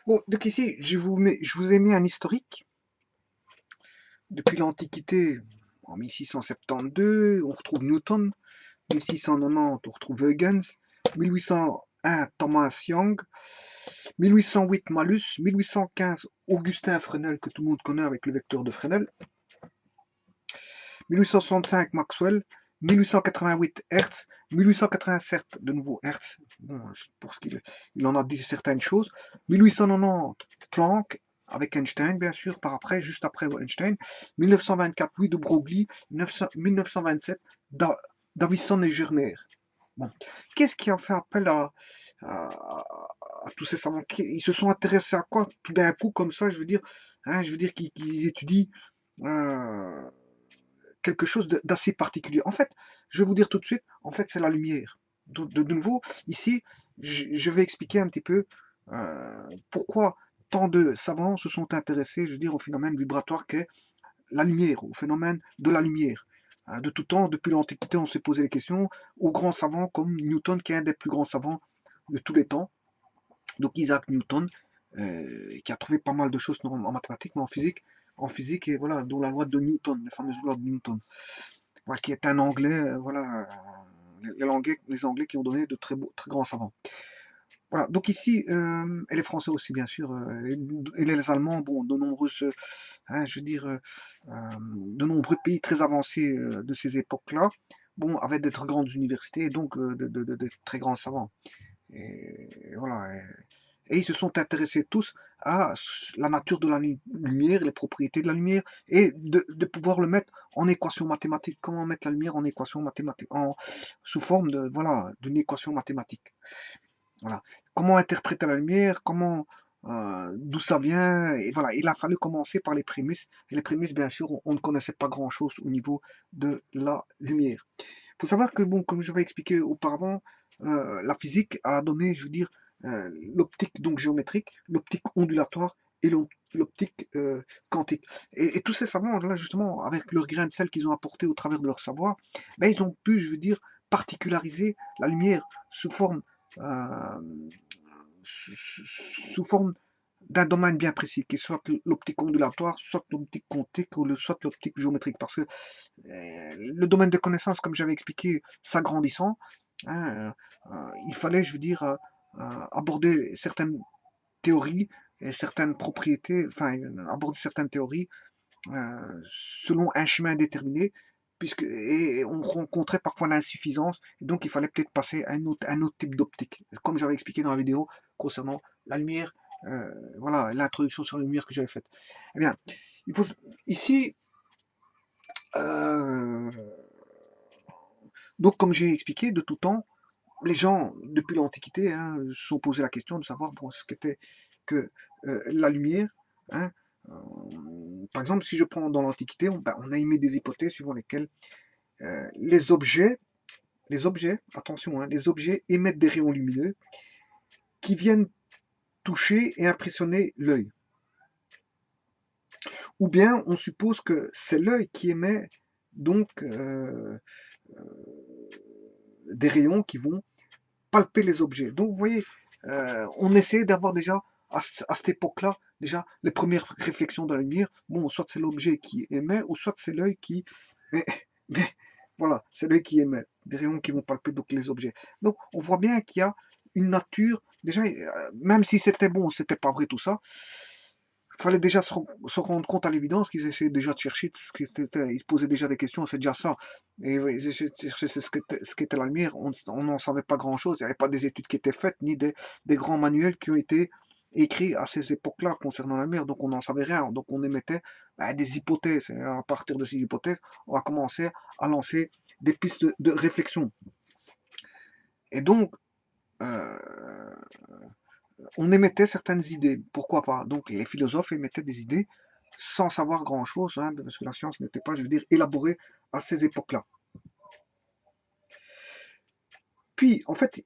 Bon, donc ici, je vous ai mis un historique. Depuis l'Antiquité, en 1672, on retrouve Newton. 1690, on retrouve Huygens. 1801, Thomas Young. 1808, Malus. 1815, Augustin Fresnel, que tout le monde connaît avec le vecteur de Fresnel. 1865, Maxwell. 1888, Hertz. 1887, de nouveau Hertz. Bon, pour ce qu'il il en a dit certaines choses. 1890, Planck, avec Einstein, bien sûr, par après, juste après Einstein. 1924, Louis de Broglie. 1927, Davison et Germer. Bon. Qu'est-ce qui a fait appel à, à tous ces savants? Ils se sont intéressés à quoi tout d'un coup, comme ça, je veux dire qu'ils étudient euh, quelque chose d'assez particulier. En fait, je vais vous dire tout de suite, en fait, c'est la lumière. De nouveau, ici, je vais expliquer un petit peu pourquoi tant de savants se sont intéressés, je veux dire, au phénomène vibratoire qu'est la lumière, au phénomène de la lumière. De tout temps, depuis l'Antiquité, on s'est posé les questions aux grands savants comme Newton, qui est un des plus grands savants de tous les temps. Donc Isaac Newton, qui a trouvé pas mal de choses en mathématiques, mais en physique, et voilà, dont la loi de Newton, la fameuse loi de Newton, voilà, qui est un Anglais, voilà, les Anglais qui ont donné de très grands savants. Voilà, donc ici, et les Français aussi, bien sûr, et les Allemands, bon, de nombreuses, je veux dire, de nombreux pays très avancés de ces époques-là, bon, avaient de très grandes universités, et donc de très grands savants. Et voilà. Et ils se sont intéressés tous à la nature de la lumière, les propriétés de la lumière, et de pouvoir le mettre en équation mathématique. Comment mettre la lumière en équation mathématique, sous forme de, voilà, d'une équation mathématique. Voilà. Comment interpréter la lumière, d'où ça vient, et voilà. Il a fallu commencer par les prémices. Et les prémices, bien sûr, on ne connaissait pas grand-chose au niveau de la lumière. Il faut savoir que, bon, comme je vais expliquer auparavant, la physique a donné, je veux dire, l'optique donc géométrique, l'optique ondulatoire et l'optique quantique. Et tous ces savants-là, justement, avec leur grain de sel qu'ils ont apporté au travers de leur savoir, ben, ils ont pu, je veux dire, particulariser la lumière sous forme, euh, sous forme d'un domaine bien précis, qui soit l'optique ondulatoire, soit l'optique quantique ou soit l'optique géométrique. Parce que le domaine de connaissance, comme j'avais expliqué, s'agrandissant, hein, il fallait, je veux dire, aborder certaines théories et certaines propriétés, enfin, aborder certaines théories selon un chemin déterminé, et on rencontrait parfois l'insuffisance, et donc il fallait peut-être passer à un autre type d'optique, comme j'avais expliqué dans la vidéo concernant la lumière, voilà, l'introduction sur la lumière que j'avais faite. Eh bien, il faut ici, euh, donc comme j'ai expliqué, de tout temps, les gens, depuis l'Antiquité, hein, se sont posé la question de savoir bon, ce qu'était que la lumière. Hein. Par exemple, si je prends dans l'Antiquité, on a émis des hypothèses suivant lesquelles les objets, attention, hein, les objets émettent des rayons lumineux qui viennent toucher et impressionner l'œil. Ou bien on suppose que c'est l'œil qui émet donc des rayons qui vont palper les objets. Donc vous voyez, on essaie d'avoir déjà, à cette époque-là, déjà les premières réflexions de la lumière. Bon, soit c'est l'objet qui émet, ou soit c'est l'œil qui... Mais, mais, voilà, c'est l'œil qui émet, des rayons qui vont palper donc les objets. Donc on voit bien qu'il y a une nature, déjà, même si c'était bon, c'était pas vrai tout ça, il fallait déjà se rendre compte à l'évidence qu'ils essayaient déjà de chercher ils se posaient déjà des questions, c'est déjà ça. Et oui, ils essayaient de chercher ce qu'était la lumière, on n'en savait pas grand-chose, il n'y avait pas des études qui étaient faites, ni des grands manuels qui ont été écrits à ces époques-là concernant la lumière, donc on n'en savait rien, donc on émettait des hypothèses, et à partir de ces hypothèses, on va commencer à lancer des pistes de réflexion. Et donc, euh, on émettait certaines idées, pourquoi pas. Donc les philosophes émettaient des idées sans savoir grand-chose, hein, parce que la science n'était pas, je veux dire, élaborée à ces époques-là. Puis, en fait,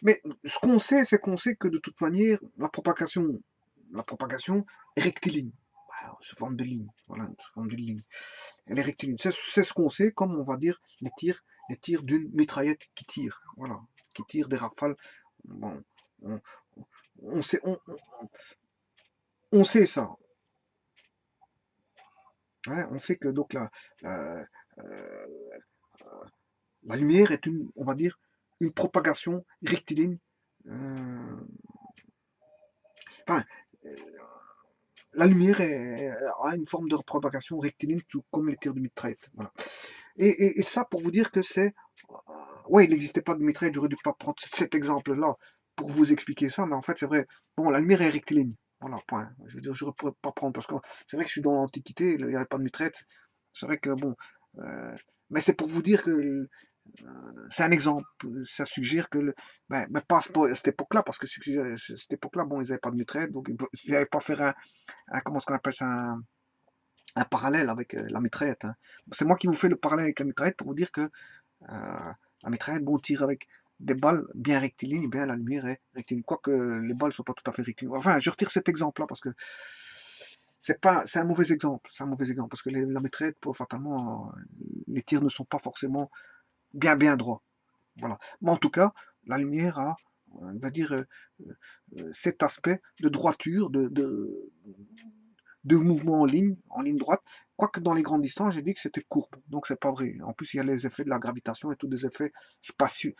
mais ce qu'on sait, c'est qu'on sait que de toute manière, la propagation est rectiligne, voilà, sous forme de ligne, voilà, sous forme de ligne. Elle est rectiligne. C'est ce qu'on sait, comme on va dire les tirs les tirs d'une mitraillette qui tire, voilà, qui tire des rafales. Bon, on, on sait, on sait ça, hein, on sait que donc la, euh, la lumière est une, on va dire, une propagation rectiligne. euh, Enfin, euh, la lumière a une forme de propagation rectiligne, tout comme les tirs de mitraillette. Voilà. Et ça pour vous dire que c'est... Ouais, il n'existait pas de mitraillette, j'aurais dû pas prendre cet exemple-là pour vous expliquer ça, mais en fait c'est vrai. Bon, la lumière est rectiligne. Voilà, point. Je veux dire, j'aurais pas prendre, parce que c'est vrai que je suis dans l'Antiquité, il n'y avait pas de mitraillette. C'est vrai que bon... mais c'est pour vous dire que c'est un exemple. Ça suggère que, mais pas à cette époque-là, parce que cette époque-là, bon, ils n'avaient pas de mitraillette, donc ils n'avaient pas fait comment est-ce qu'on appelle ça, un parallèle avec la mitraillette, hein. C'est moi qui vous fais le parallèle avec la mitraillette pour vous dire que la mitraillette, bon, tire avec des balles bien rectilignes, bien la lumière est rectiligne. Quoique les balles ne sont pas tout à fait rectilignes. Enfin, je retire cet exemple-là parce que c'est un mauvais exemple. C'est un mauvais exemple parce que la mitraillette, fatalement, les tirs ne sont pas forcément bien droits. Voilà. Mais en tout cas, la lumière a, on va dire, cet aspect de droiture, de mouvement en ligne droite, quoique dans les grandes distances, j'ai dit que c'était courbe, donc c'est pas vrai. En plus, il y a les effets de la gravitation et tous des effets spatiaux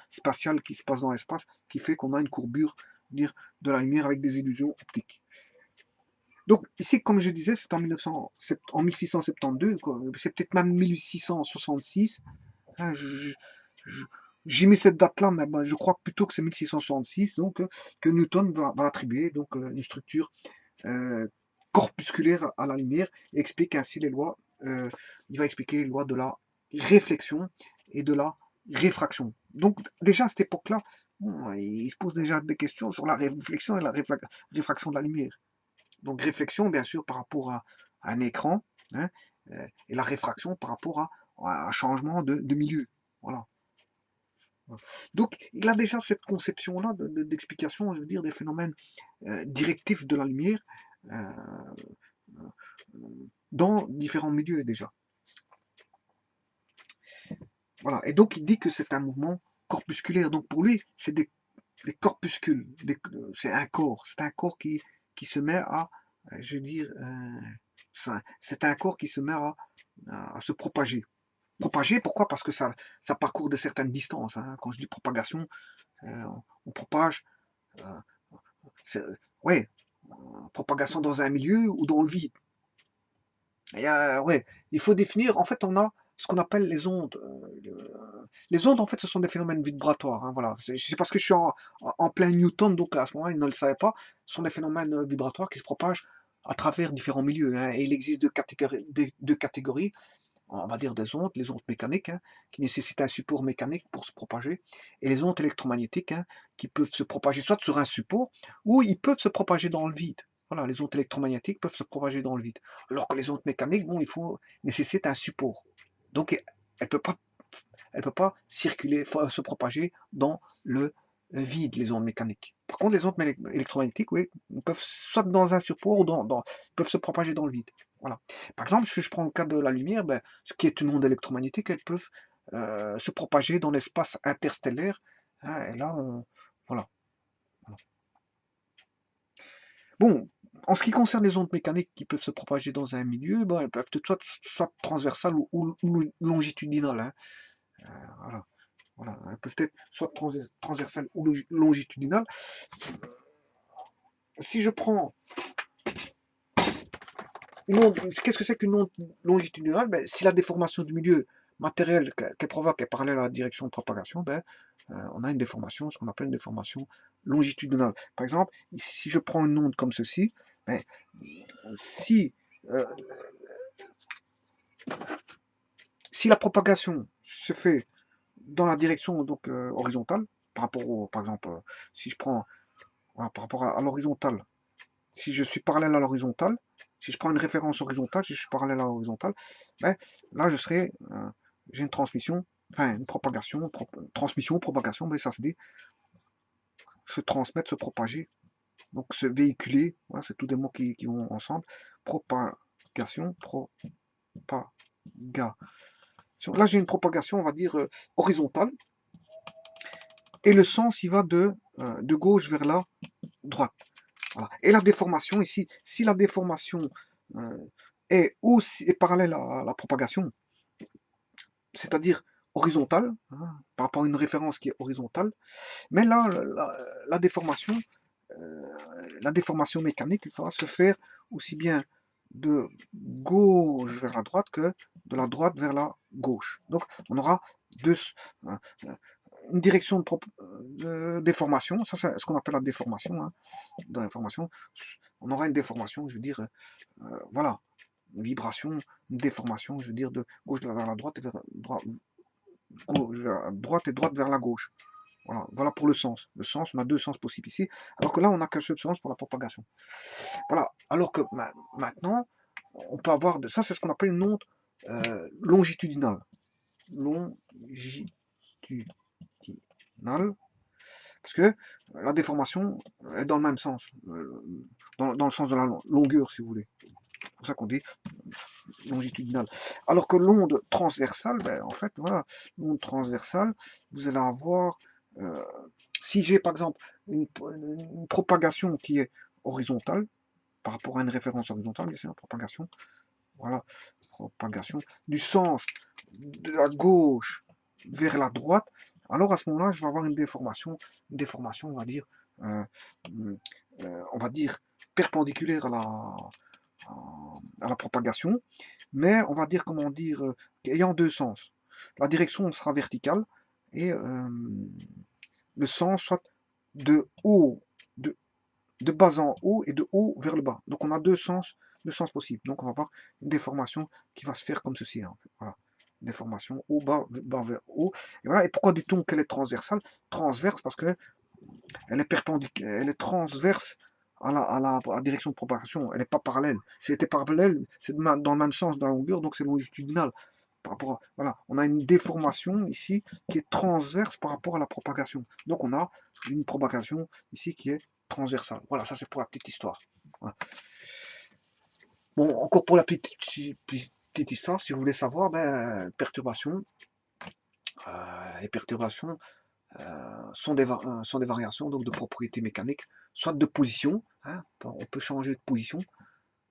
qui se passent dans l'espace, qui fait qu'on a une courbure, dire, de la lumière avec des illusions optiques. Donc ici, comme je disais, c'est en 1672, c'est peut-être même 1666. Hein, j'ai mis cette date-là, mais ben, je crois plutôt que c'est 1666, donc que Newton va attribuer donc une structure euh, corpusculaire à la lumière et explique ainsi les lois. Il va expliquer les lois de la réflexion et de la réfraction. Donc déjà à cette époque-là, bon, il se pose déjà des questions sur la réflexion et la réfraction de la lumière. Donc réflexion bien sûr par rapport à un écran, hein, et la réfraction par rapport à un changement de milieu. Voilà. Donc, il a déjà cette conception-là d'explication, je veux dire, des phénomènes directifs de la lumière euh, dans différents milieux déjà. Voilà. Et donc, il dit que c'est un mouvement corpusculaire. Donc, pour lui, c'est des corpuscules. C'est un corps qui se met à, je veux dire, c'est un corps qui se met à se propager. Propager, pourquoi? Parce que ça parcourt de certaines distances, hein. Quand je dis propagation, euh, on propage, euh, ouais, propagation dans un milieu ou dans le vide. Et, ouais, il faut définir, en fait, on a ce qu'on appelle les ondes. Les ondes, en fait, ce sont des phénomènes vibratoires, hein, voilà. C'est parce que je suis en plein Newton, donc à ce moment-là, ils ne le savaient pas. Ce sont des phénomènes vibratoires qui se propagent à travers différents milieux, hein. Et il existe deux catégories, on va dire des ondes, les ondes mécaniques, hein, qui nécessitent un support mécanique pour se propager, et les ondes électromagnétiques, hein, qui peuvent se propager soit sur un support, ou ils peuvent se propager dans le vide. Voilà, les ondes électromagnétiques peuvent se propager dans le vide. Alors que les ondes mécaniques, bon, nécessitent un support. Donc, elle ne peut pas circuler, se propager dans le vide, les ondes mécaniques. Par contre, les ondes électromagnétiques, oui, peuvent soit dans un support ou peuvent se propager dans le vide. Voilà. Par exemple, si je prends le cas de la lumière, ben, ce qui est une onde électromagnétique, elles peuvent se propager dans l'espace interstellaire, hein, et là, voilà. Bon, en ce qui concerne les ondes mécaniques qui peuvent se propager dans un milieu, ben, elles peuvent être soit transversales ou longitudinales, hein. Voilà. Voilà. Elles peuvent être soit transversales ou longitudinales. Si je prends une onde, qu'est-ce que c'est qu'une onde longitudinale? Ben, si la déformation du milieu matériel qu'elle provoque est parallèle à la direction de propagation, ben, on a une déformation, ce qu'on appelle une déformation longitudinale. Par exemple, si je prends une onde comme ceci, ben, si, euh, si la propagation se fait dans la direction donc horizontale, par exemple, si je prends voilà, par rapport à l'horizontale, si je suis parallèle à l'horizontale, si je prends une référence horizontale, si je suis parallèle à l'horizontale, ben, là j'ai une transmission, enfin une propagation, transmission, propagation, ben, ça se dit se transmettre, se propager, donc se véhiculer, voilà, c'est tous des mots qui vont ensemble, propagation, propagation, Là, j'ai une propagation, on va dire, horizontale. Et le sens, il va de gauche vers la droite. Voilà. Et la déformation, ici, si la déformation est parallèle à la propagation, c'est-à-dire horizontale, hein, par rapport à une référence qui est horizontale, mais là, la déformation mécanique, il faudra se faire aussi bien de gauche vers la droite que de la droite vers la gauche. Donc, on aura une direction de déformation, ça c'est ce qu'on appelle la déformation. Hein. Dans l'information, on aura une déformation, je veux dire, voilà, une vibration, une déformation, je veux dire, de gauche vers la droite et droite vers la gauche. Voilà pour le sens. Le sens, on a deux sens possibles ici, alors que là, on n'a qu'un seul sens pour la propagation. Voilà, alors que maintenant, on peut avoir, ça c'est ce qu'on appelle une onde longitudinale. Longitudinale, parce que la déformation est dans le même sens, dans le sens de la longueur, si vous voulez. C'est pour ça qu'on dit longitudinale. Alors que l'onde transversale, ben, en fait, voilà, l'onde transversale, vous allez avoir, si j'ai par exemple une propagation qui est horizontale, par rapport à une référence horizontale, bien sûr, propagation, voilà, propagation, du sens de la gauche vers la droite, alors à ce moment-là, je vais avoir une déformation, on va dire, perpendiculaire à la propagation, mais on va dire, comment dire, ayant deux sens. La direction sera verticale et le sens soit de haut, de bas en haut et de haut vers le bas. Donc on a deux sens possibles. Donc on va avoir une déformation qui va se faire comme ceci. En fait. Voilà. Déformation haut, bas vers haut. Et voilà. Et pourquoi dit-on qu'elle est transversale? Transverse parce que elle est perpendiculaire, elle est transverse à la direction de propagation. Elle n'est pas parallèle. Si elle était parallèle, c'est dans le même sens de la longueur, donc c'est longitudinal. Par rapport à, voilà, on a une déformation ici qui est transverse par rapport à la propagation. Donc on a une propagation ici qui est transversale. Voilà, ça c'est pour la petite histoire. Voilà. Bon, encore pour la petite histoire, si vous voulez savoir, ben, perturbations. Les perturbations sont des variations donc de propriétés mécaniques, soit de position, hein, on peut changer de position.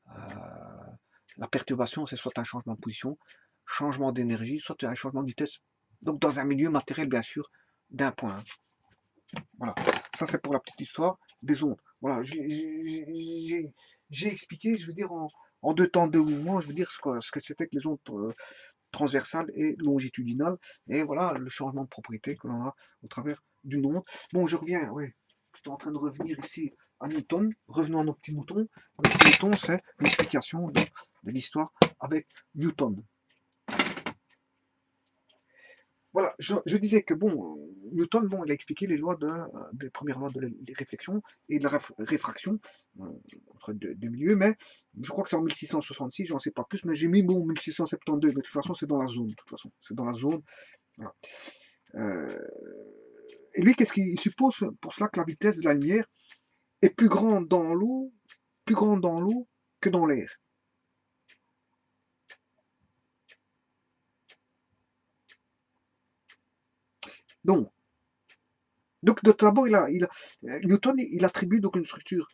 La perturbation, c'est soit un changement de position, changement d'énergie, soit un changement de vitesse. Donc dans un milieu matériel, bien sûr, d'un point. Voilà, ça c'est pour la petite histoire des ondes. Voilà, j'ai expliqué, je veux dire, en deux temps, deux mouvements, je veux dire ce que c'était que les ondes transversales et longitudinales, et voilà le changement de propriété que l'on a au travers d'une onde. Bon, je reviens, ouais, j'étais en train de revenir ici à Newton. Revenons à nos petits moutons. Nos petits moutons, c'est l'explication de l'histoire avec Newton. Voilà, je disais que bon, Newton, bon, il a expliqué les lois des premières lois de la réflexion et de la réfraction entre deux milieux, mais je crois que c'est en 1666, j'en sais pas plus, mais j'ai mis bon 1672, mais de toute façon c'est dans la zone, de toute façon, c'est dans la zone. Voilà. Et lui, qu'est-ce qu'il suppose pour cela que la vitesse de la lumière est plus grande dans l'eau que dans l'air. Donc d'abord, Newton, il attribue donc une structure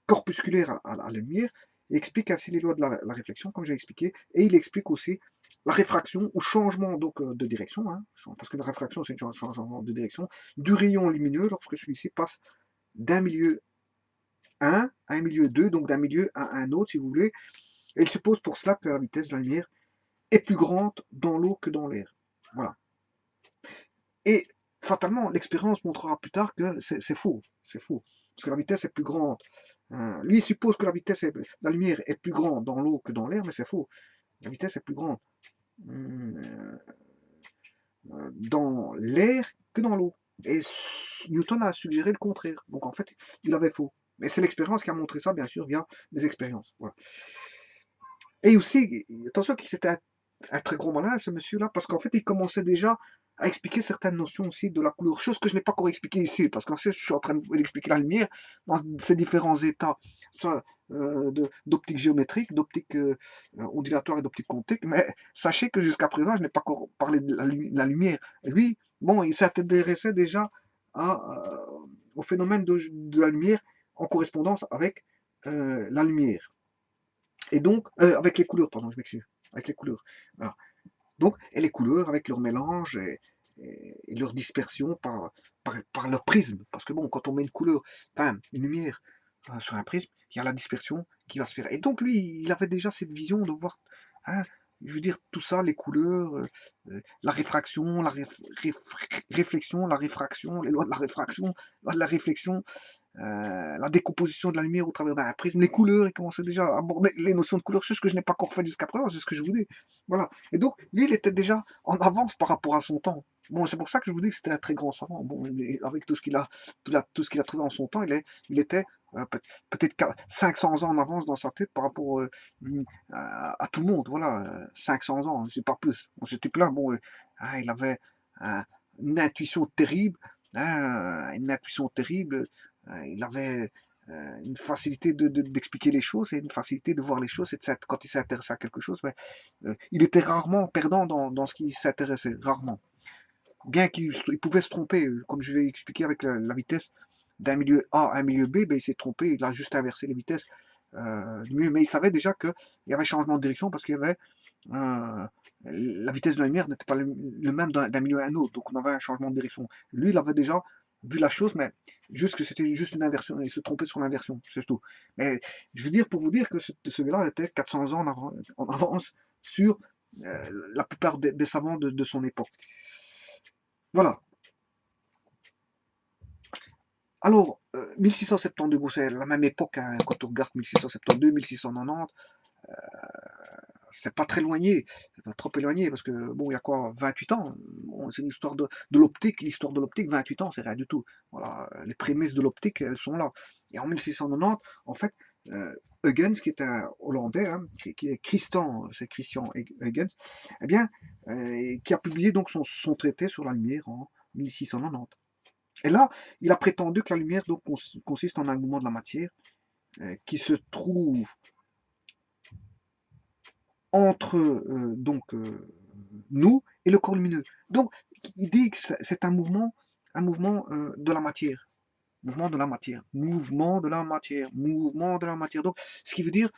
corpusculaire à la lumière et explique ainsi les lois de la réflexion, comme j'ai expliqué, et il explique aussi la réfraction ou changement donc de direction, hein, parce que la réfraction c'est un changement de direction du rayon lumineux lorsque celui-ci passe d'un milieu 1 à un milieu 2, donc d'un milieu à un autre si vous voulez, et il suppose pour cela que la vitesse de la lumière est plus grande dans l'eau que dans l'air. Voilà. Et fatalement, l'expérience montrera plus tard que c'est faux. C'est faux. Parce que la vitesse est plus grande. Lui, il suppose que la lumière est plus grande dans l'eau que dans l'air, mais c'est faux. La vitesse est plus grande dans l'air que dans l'eau. Et Newton a suggéré le contraire. Donc en fait, il avait faux. Mais c'est l'expérience qui a montré ça, bien sûr, via des expériences. Voilà. Et aussi, attention qu'il c'était un très gros malin, ce monsieur-là, parce qu'en fait, il commençait déjà à expliquer certaines notions aussi de la couleur, chose que je n'ai pas encore expliqué ici, parce qu'en fait, je suis en train d'expliquer la lumière dans ses différents états, soit d'optique géométrique, d'optique ondulatoire et d'optique quantique, mais sachez que jusqu'à présent, je n'ai pas encore parlé de la lumière. Lui, bon, il s'intéressait déjà au phénomène de la lumière en correspondance avec la lumière. Et donc, avec les couleurs, pardon, je m'excuse, avec les couleurs. Voilà. Donc, et les couleurs avec leur mélange et leur dispersion par leur prisme. Parce que bon, quand on met une couleur, enfin, une lumière sur un prisme, il y a la dispersion qui va se faire. Et donc, lui, il avait déjà cette vision de voir, hein, je veux dire, tout ça, les couleurs, la réfraction, réflexion, la réfraction, les lois de la réfraction, loi de la réflexion, la décomposition de la lumière au travers d'un prisme, les couleurs, il commençait déjà à aborder les notions de couleurs, c'est ce que je n'ai pas encore fait jusqu'à présent, c'est ce que je vous dis. Voilà. Et donc, lui, il était déjà en avance par rapport à son temps. Bon, c'est pour ça que je vous dis que c'était un très grand savant. Bon, avec tout ce qu'il a, tout ce qu'il a trouvé en son temps, il était peut-être 500 ans en avance dans sa tête par rapport à tout le monde. Voilà, 500 ans, c'est pas plus. Bon, ce type-là, bon, il avait une intuition terrible, une intuition terrible. Il avait une facilité d'expliquer les choses et une facilité de voir les choses. Et quand il s'intéressait à quelque chose, mais, il était rarement perdant dans ce qu'il s'intéressait, rarement. Bien qu'il pouvait se tromper, comme je vais expliquer avec la vitesse d'un milieu A à un milieu B, ben, il s'est trompé, il a juste inversé les vitesses. Mais il savait déjà qu'il y avait changement de direction parce qu'il y avait la vitesse de la lumière n'était pas le même d'un milieu à un autre, donc on avait un changement de direction. Lui, il avait déjà vu la chose, mais juste que c'était juste une inversion, il se trompait sur l'inversion, c'est tout. Mais je veux dire, pour vous dire que celui-là était 400 ans en avance sur la plupart des savants de son époque. Voilà. Alors, 1672, bon, c'est la même époque, hein, quand on regarde 1672, 1690, c'est pas très éloigné, c'est pas trop éloigné, parce que, bon, il y a quoi, 28 ans, bon, c'est une histoire de l'optique, l'histoire de l'optique, 28 ans, c'est rien du tout. Voilà, les prémices de l'optique, elles sont là. Et en 1690, en fait, Huygens, qui est un Hollandais, hein, qui est Christian, c'est Christian Huygens, eh bien, qui a publié donc son traité sur la lumière en 1690. Et là, il a prétendu que la lumière donc, consiste en un mouvement de la matière qui se trouve entre nous et le corps lumineux. Donc, il dit que c'est un mouvement de la matière. Mouvement de la matière. Mouvement de la matière. Mouvement de la matière. Donc, ce qui veut dire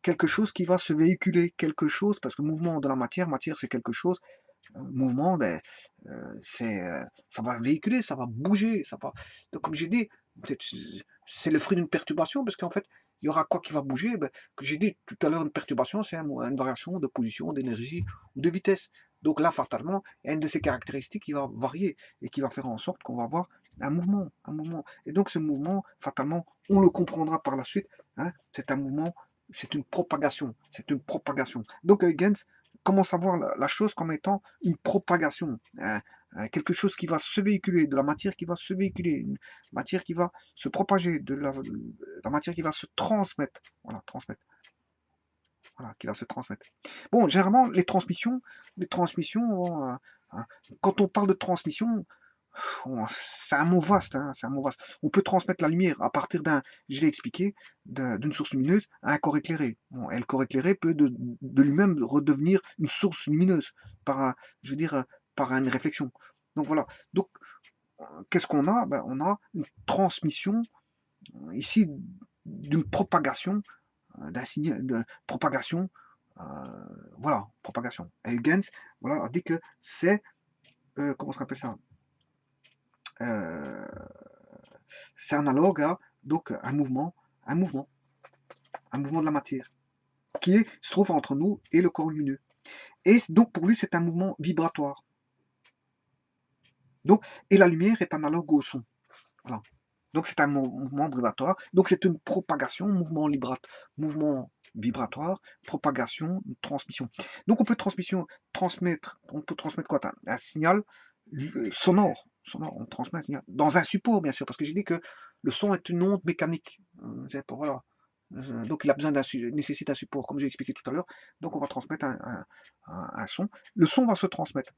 quelque chose qui va se véhiculer, quelque chose, parce que mouvement de la matière, matière c'est quelque chose, mouvement, ben, ça va véhiculer, ça va bouger, ça va. Donc, comme j'ai dit, c'est le fruit d'une perturbation, parce qu'en fait, il y aura quoi qui va bouger ben, que j'ai dit tout à l'heure, une perturbation, c'est une variation de position, d'énergie ou de vitesse. Donc là, fatalement, il y a une de ces caractéristiques qui va varier et qui va faire en sorte qu'on va avoir un mouvement, un mouvement. Et donc ce mouvement, fatalement, on le comprendra par la suite, hein, c'est un mouvement, c'est une propagation, c'est une propagation. Donc Huygens commence à voir la chose comme étant une propagation, hein, quelque chose qui va se véhiculer, de la matière qui va se véhiculer, une matière qui va se propager, de la matière qui va se transmettre. Voilà, transmettre. Voilà, qui va se transmettre. Bon, généralement, les transmissions, quand on parle de transmission, c'est un mot vaste, hein, c'est un mot vaste. On peut transmettre la lumière à partir je l'ai expliqué, d'une source lumineuse à un corps éclairé. Bon, et le corps éclairé peut de lui-même redevenir une source lumineuse je veux dire, par une réflexion. Donc voilà. Donc, qu'est-ce qu'on a? Ben, on a une transmission ici d'une propagation, d'un signal de propagation. Voilà, propagation. Et Huygens, voilà, a dit que c'est comment on appelle ça? Euh, c'est analogue à donc un mouvement, un mouvement, un mouvement de la matière se trouve entre nous et le corps lumineux. Et donc pour lui, c'est un mouvement vibratoire. Donc, et la lumière est analogue au son. Voilà. Donc c'est un mouvement vibratoire. Donc c'est une propagation, mouvement vibratoire, propagation, transmission. Donc on peut transmettre quoi? Un signal sonore, on transmet un signal dans un support bien sûr, parce que j'ai dit que le son est une onde mécanique. Voilà. Donc il a besoin nécessite un support, comme j'ai expliqué tout à l'heure. Donc on va transmettre un son. Le son va se transmettre.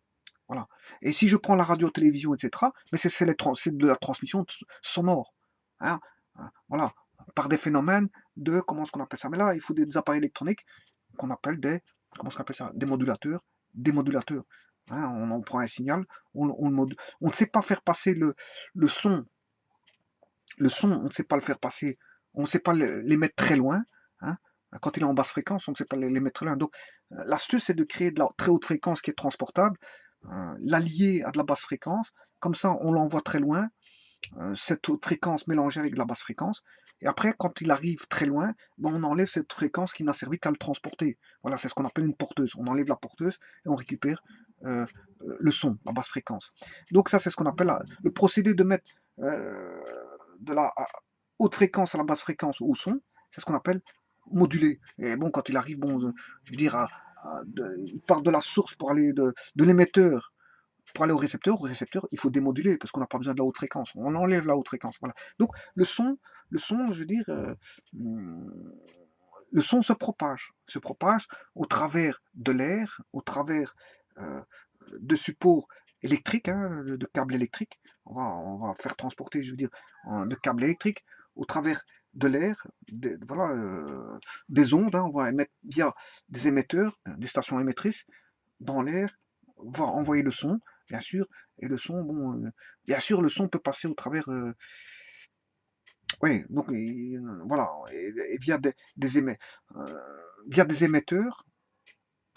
Voilà. Et si je prends la radio-télévision, etc., mais c'est de la transmission sonore. Hein, voilà. Par des phénomènes de, comment est-ce qu'on appelle ça? Mais là, il faut des appareils électroniques qu'on appelle des, comment est-ce qu'on appelle ça? Des modulateurs. Des modulateurs. Hein, on prend un signal, on ne sait pas faire passer le son. Le son, on ne sait pas le faire passer, on ne sait pas les mettre très loin. Hein. Quand il est en basse fréquence, on ne sait pas les mettre très loin. Donc, l'astuce, c'est de créer de la très haute fréquence qui est transportable, l'allier à de la basse fréquence. Comme ça, on l'envoie très loin, cette haute fréquence mélangée avec de la basse fréquence. Et après, quand il arrive très loin, ben, on enlève cette fréquence qui n'a servi qu'à le transporter. Voilà, c'est ce qu'on appelle une porteuse. On enlève la porteuse et on récupère le son, la basse fréquence. Donc ça, c'est ce qu'on appelle le procédé de mettre de la haute fréquence à la basse fréquence au son. C'est ce qu'on appelle moduler. Et bon, quand il arrive, bon, je veux dire, il part de la source pour aller de l'émetteur pour aller au récepteur, il faut démoduler parce qu'on n'a pas besoin de la haute fréquence. On enlève la haute fréquence. Voilà. Donc le son, je veux dire, le son se propage au travers de l'air, au travers de supports électriques, hein, de câbles électriques. On va faire transporter, je veux dire, de câbles électriques au travers de l'air, voilà, des ondes. Hein, on va émettre via des émetteurs, des stations émettrices dans l'air, va envoyer le son, bien sûr, et le son, bon, bien sûr, le son peut passer au travers, oui, donc voilà, et via via des émetteurs,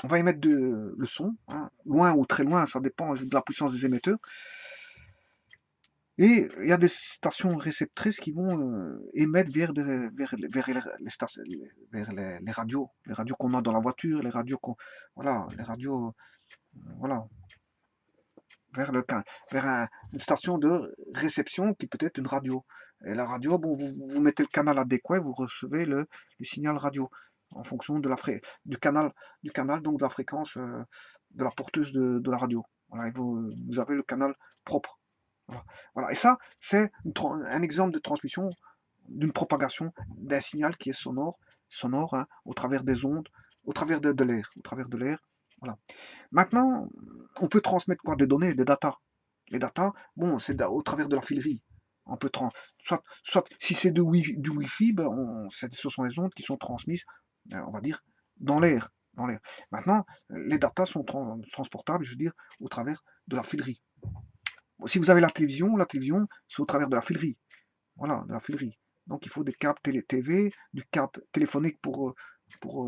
on va émettre le son, hein, loin ou très loin, ça dépend de la puissance des émetteurs. Et il y a des stations réceptrices qui vont émettre vers les radios qu'on a dans la voiture, les radios qu'on, voilà, les radios, voilà, vers, le, vers une station de réception qui peut être une radio. Et la radio, bon, vous mettez le canal adéquat, vous recevez le signal radio en fonction de du canal donc de la fréquence de la porteuse de la radio. Voilà, et vous avez le canal propre. Voilà. Voilà. Et ça, c'est un exemple de transmission, d'une propagation d'un signal qui est sonore hein, au travers des ondes, au travers de l'air, au travers de l'air. Voilà. Maintenant, on peut transmettre quoi? Des données, des datas. Les datas, bon, c'est au travers de la filerie. On peut soit si c'est du Wi-Fi, ben ce sont les ondes qui sont transmises, on va dire, dans l'air. Maintenant, les datas sont transportables, je veux dire, au travers de la filerie. Bon, si vous avez la télévision, c'est au travers de la filerie. Voilà, de la filerie. Donc il faut des câbles TV, du câble téléphonique pour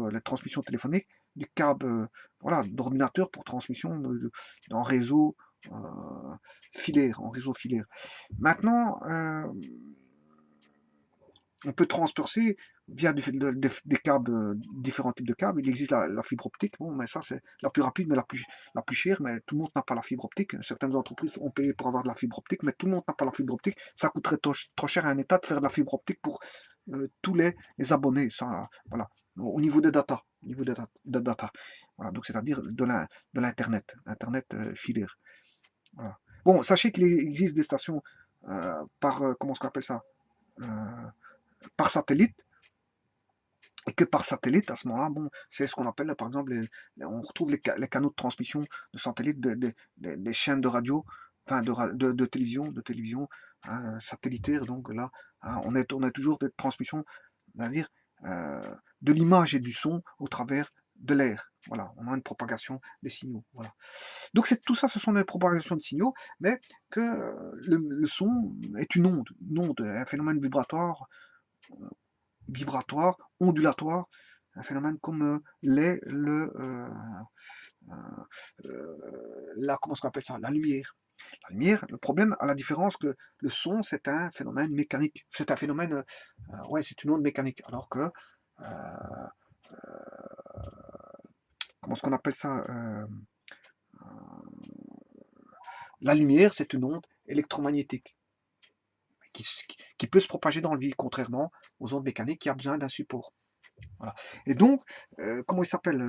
la transmission téléphonique, du câble voilà, d'ordinateur pour transmission en réseau filaire, en réseau filaire. Maintenant, on peut transpercer via des câbles, différents types de câbles. Il existe la fibre optique, bon, mais ça c'est la plus rapide, mais la plus chère, mais tout le monde n'a pas la fibre optique. Certaines entreprises ont payé pour avoir de la fibre optique, mais tout le monde n'a pas la fibre optique. Ça coûterait trop cher à un État de faire de la fibre optique pour tous les abonnés. Ça, voilà. Au niveau des data, data. Voilà, donc c'est-à-dire de l'internet, internet filaire. Voilà. Bon, sachez qu'il existe des stations comment est-ce qu'on appelle ça, par satellite, et que par satellite, à ce moment-là, bon, c'est ce qu'on appelle, par exemple, on retrouve les canaux de transmission de satellite des chaînes de radio, enfin de télévision hein, satellitaire. Donc là, hein, on a toujours des transmissions, c'est-à-dire de l'image et du son au travers de l'air. Voilà, on a une propagation des signaux. Voilà. Donc tout ça, ce sont des propagations de signaux, mais que le son est une onde, un phénomène ondulatoire, un phénomène comme comment est-ce qu'on appelle ça, la lumière. La lumière, le problème, à la différence que le son, c'est un phénomène mécanique. C'est un phénomène, ouais, c'est une onde mécanique. Alors que, comment est-ce qu'on appelle ça la lumière, c'est une onde électromagnétique qui peut se propager dans le vide, contrairement aux ondes mécaniques qui a besoin d'un support. Voilà. Et donc, comment il s'appelle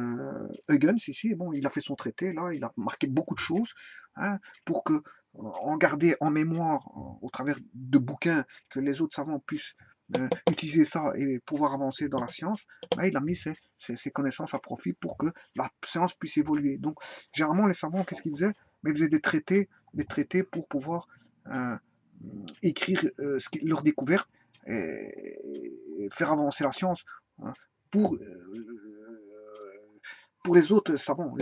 Huygens ici, bon, il a fait son traité, là, il a marqué beaucoup de choses, hein, pour que, en garder en mémoire, au travers de bouquins, que les autres savants puissent utiliser ça et pouvoir avancer dans la science, là, il a mis ses connaissances à profit pour que la science puisse évoluer. Donc, généralement, les savants, qu'est-ce qu'ils faisaient? mais ils faisaient des traités pour pouvoir euh, écrire leurs découvertes et faire avancer la science, hein, pour, pour les autres savants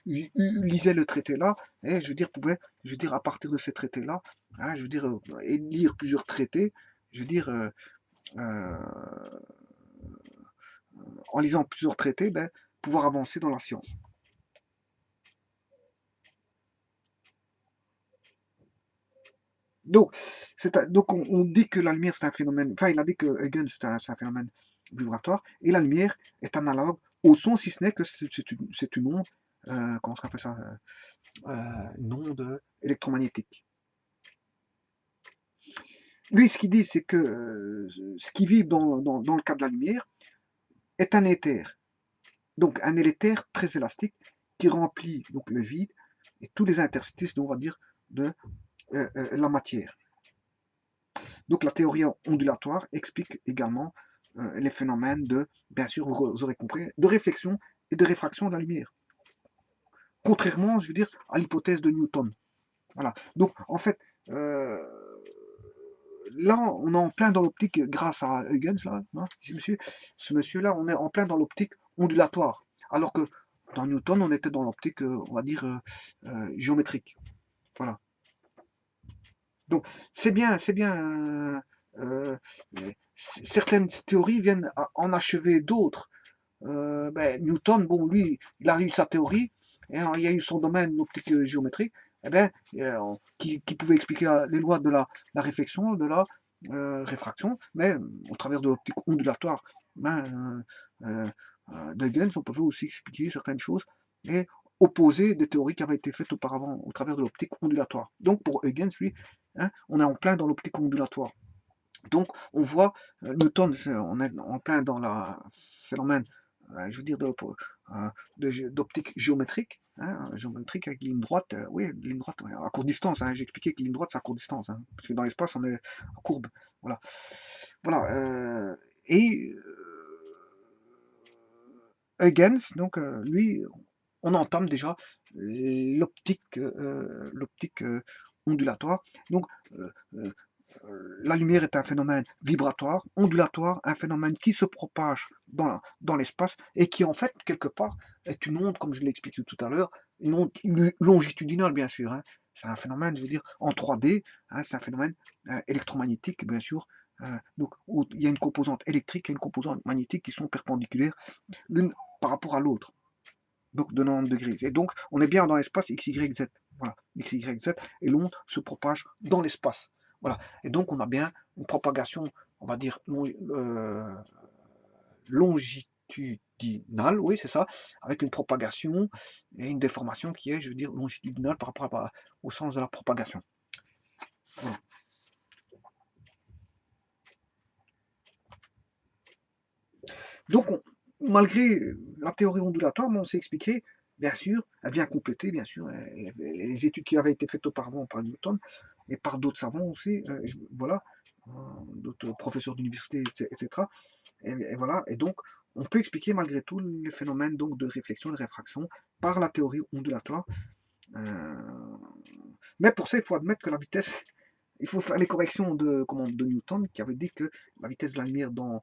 lisaient le traité là, et je veux dire, pouvaient, je veux dire, à partir de ces traités-là, hein, je veux dire, et lire plusieurs traités, je veux dire, euh, en lisant plusieurs traités, ben, pouvoir avancer dans la science. Donc, donc on dit que la lumière c'est un phénomène, enfin il a dit que Huygens c'est un phénomène vibratoire, et la lumière est analogue au son, si ce n'est que c'est une onde, comment on appelle ça, une onde électromagnétique. Lui, ce qu'il dit, c'est que ce qui vibre dans le cas de la lumière est un éther, donc un éther très élastique qui remplit donc le vide et tous les interstices, on va dire, de la matière. Donc la théorie ondulatoire explique également les phénomènes de, bien sûr, vous aurez compris, de réflexion et de réfraction de la lumière. Contrairement, je veux dire, à l'hypothèse de Newton. Voilà. Donc, en fait, là, on est en plein dans l'optique, grâce à Huygens, là, hein, ce monsieur-là, on est en plein dans l'optique ondulatoire. Alors que dans Newton, on était dans l'optique, on va dire, géométrique. Voilà. Donc, c'est bien. Euh, Certaines théories viennent en achever d'autres. Newton, bon, lui, il a eu sa théorie, et il y a eu son domaine optique géométrique, eh ben, qui pouvait expliquer les lois de la réflexion, de la réfraction, mais au travers de l'optique ondulatoire, de Huygens, on pouvait aussi expliquer certaines choses et opposer des théories qui avaient été faites auparavant au travers de l'optique ondulatoire. Donc pour Huygens, lui, hein, on est en plein dans l'optique ondulatoire. Donc on voit Newton, on est en plein dans le phénomène, je veux dire, d'optique géométrique, hein, géométrique avec ligne droite, oui, ligne droite ouais, à courte distance, hein, j'ai expliqué que ligne droite c'est à courte distance, hein, parce que dans l'espace on est en courbe, voilà. Voilà, et Huygens, donc lui, on entame déjà l'optique ondulatoire. Donc, euh, euh, la lumière est un phénomène vibratoire, ondulatoire, un phénomène qui se propage dans l'espace et qui, en fait, quelque part, est une onde, comme je l'ai expliqué tout à l'heure, une onde longitudinale, bien sûr. Hein. C'est un phénomène, je veux dire, en 3D, hein, c'est un phénomène électromagnétique, bien sûr. Donc, où il y a une composante électrique et une composante magnétique qui sont perpendiculaires l'une par rapport à l'autre, donc de 90 degrés. Et donc, on est bien dans l'espace X, Y, Z. Voilà, X, Y, Z, et l'onde se propage dans l'espace. Voilà, et donc on a bien une propagation, on va dire, longitudinale, oui, c'est ça, avec une propagation et une déformation qui est, je veux dire, longitudinale par rapport au sens de la propagation. Voilà. Donc, malgré la théorie ondulatoire, on s'est expliqué, bien sûr, elle vient compléter, bien sûr, les études qui avaient été faites auparavant par Newton et par d'autres savants aussi, voilà, d'autres professeurs d'université, etc. Et voilà, et donc, on peut expliquer malgré tout les phénomènes donc, de réflexion et de réfraction par la théorie ondulatoire. Euh, mais pour ça, il faut admettre que la vitesse, il faut faire les corrections de Newton qui avait dit que la vitesse de la lumière dans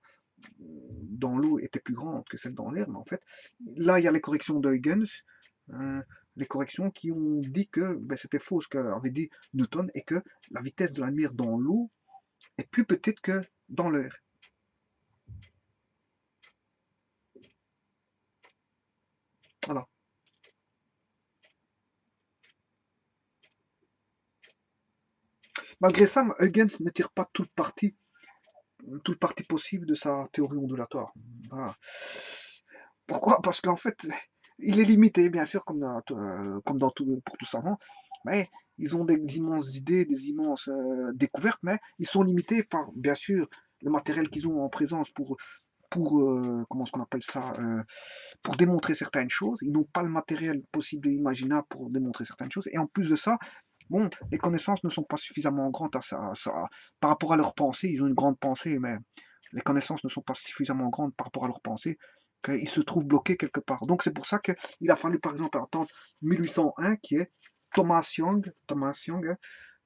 l'eau était plus grande que celle dans l'air, mais en fait, là, il y a les corrections de Huygens, les corrections qui ont dit que ben, c'était faux ce qu'avait dit Newton et que la vitesse de la lumière dans l'eau est plus petite que dans l'air. Voilà. Malgré ça, Huygens ne tire pas tout le parti possible de sa théorie ondulatoire. Voilà. Pourquoi? Parce qu'en fait, il est limité, bien sûr, comme dans tout, pour tout savant, mais ils ont des immenses idées, des immenses découvertes, mais ils sont limités par, bien sûr, le matériel qu'ils ont en présence pour comment est-ce qu'on appelle ça, pour démontrer certaines choses. Ils n'ont pas le matériel possible et imaginable pour démontrer certaines choses. Et en plus de ça, bon, les connaissances ne sont pas suffisamment grandes par rapport à leur pensée. Ils ont une grande pensée, mais les connaissances ne sont pas suffisamment grandes par rapport à leur pensée qu'ils se trouvent bloqués quelque part. Donc c'est pour ça qu'il a fallu par exemple attendre 1801 qui est Thomas Young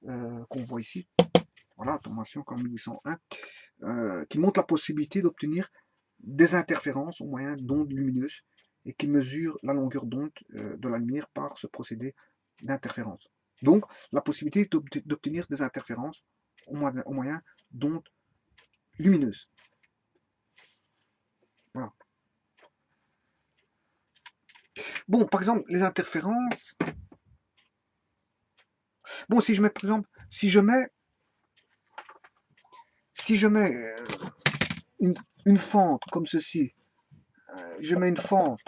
qu'on voit ici, voilà, Thomas Young en 1801, qui montre la possibilité d'obtenir des interférences au moyen d'ondes lumineuses et qui mesure la longueur d'onde de la lumière par ce procédé d'interférence. Donc, la possibilité d'obtenir des interférences au moyen d'ondes lumineuses. Voilà. Bon, par exemple, les interférences. Bon, si je mets, par exemple, si je mets une fente comme ceci, je mets une fente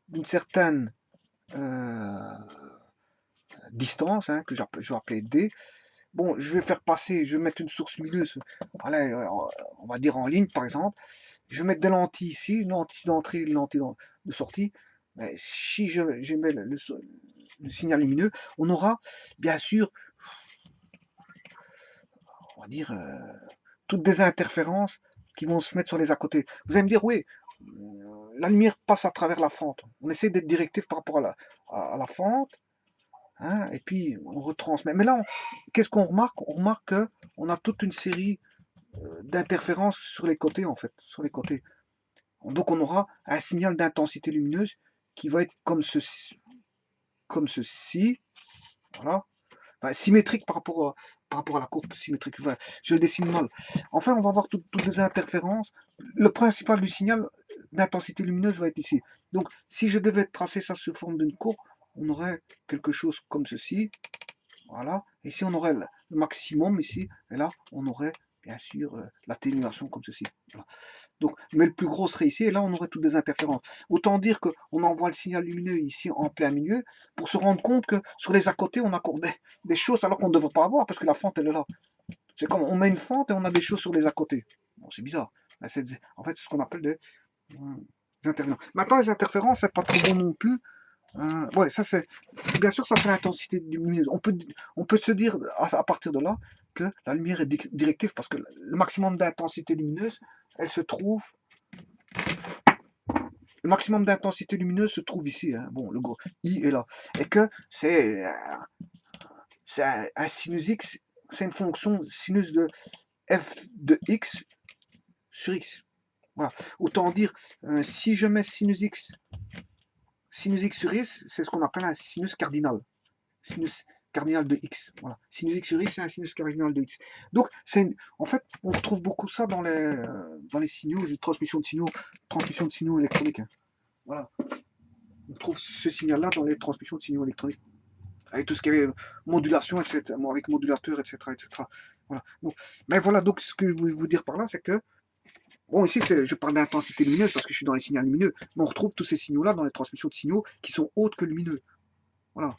d'une certaine distance, hein, que je vais appeler D. Bon, je vais faire passer, je vais mettre une source lumineuse, allez, on va dire en ligne par exemple. Je vais mettre des lentilles ici, une lentille d'entrée, une lentille de sortie. Mais si je mets le signal lumineux, on aura bien sûr, on va dire, toutes des interférences qui vont se mettre sur les à côté. Vous allez me dire, oui, la lumière passe à travers la fente. On essaie d'être directif par rapport à la fente, hein, et puis on retransmet. Mais là, qu'est-ce qu'on remarque? On remarque qu'on a toute une série d'interférences sur les côtés, en fait, sur les côtés. Donc on aura un signal d'intensité lumineuse qui va être comme ceci, voilà. Enfin, symétrique par rapport à la courbe symétrique. Enfin, je le dessine mal. Enfin, on va voir toutes les interférences. Le principal du signal d'intensité lumineuse va être ici. Donc, si je devais tracer ça sous forme d'une courbe, on aurait quelque chose comme ceci. Voilà. Ici, on aurait le maximum ici. Et là, on aurait bien sûr l'atténuation comme ceci. Voilà. Donc, mais le plus gros serait ici, et là on aurait toutes des interférences. Autant dire qu'on envoie le signal lumineux ici en plein milieu, pour se rendre compte que sur les à côté, on accorde des choses alors qu'on ne devrait pas avoir, parce que la fente elle est là. C'est comme on met une fente et on a des choses sur les à côté. Bon, c'est bizarre. En fait, c'est ce qu'on appelle des interférences. Maintenant, les interférences, c'est pas trop bon non plus. Ouais, ça c'est bien sûr, ça c'est l'intensité lumineuse. On peut se dire à partir de là que la lumière est directive parce que le maximum d'intensité lumineuse, elle se trouve. Le maximum d'intensité lumineuse se trouve ici. Hein. Bon, le gros I est là, et que c'est un sinus x, c'est une fonction sinus de f de x sur x. Voilà. Autant dire, si je mets sinus x sur x, c'est ce qu'on appelle un sinus cardinal. Sinus cardinal de x. Voilà. Sinus x sur x, c'est un sinus cardinal de x. Donc, en fait, on retrouve beaucoup ça dans les signaux, transmission de signaux électroniques. Hein. Voilà. On trouve ce signal-là dans les transmissions de signaux électroniques. Avec tout ce qui est modulation, etc., avec modulateur, etc., etc. Voilà. Bon. Mais voilà, donc ce que je voulais vous dire par là, c'est que, bon, ici, je parle d'intensité lumineuse parce que je suis dans les signaux lumineux, mais on retrouve tous ces signaux-là dans les transmissions de signaux qui sont autres que lumineux. Voilà.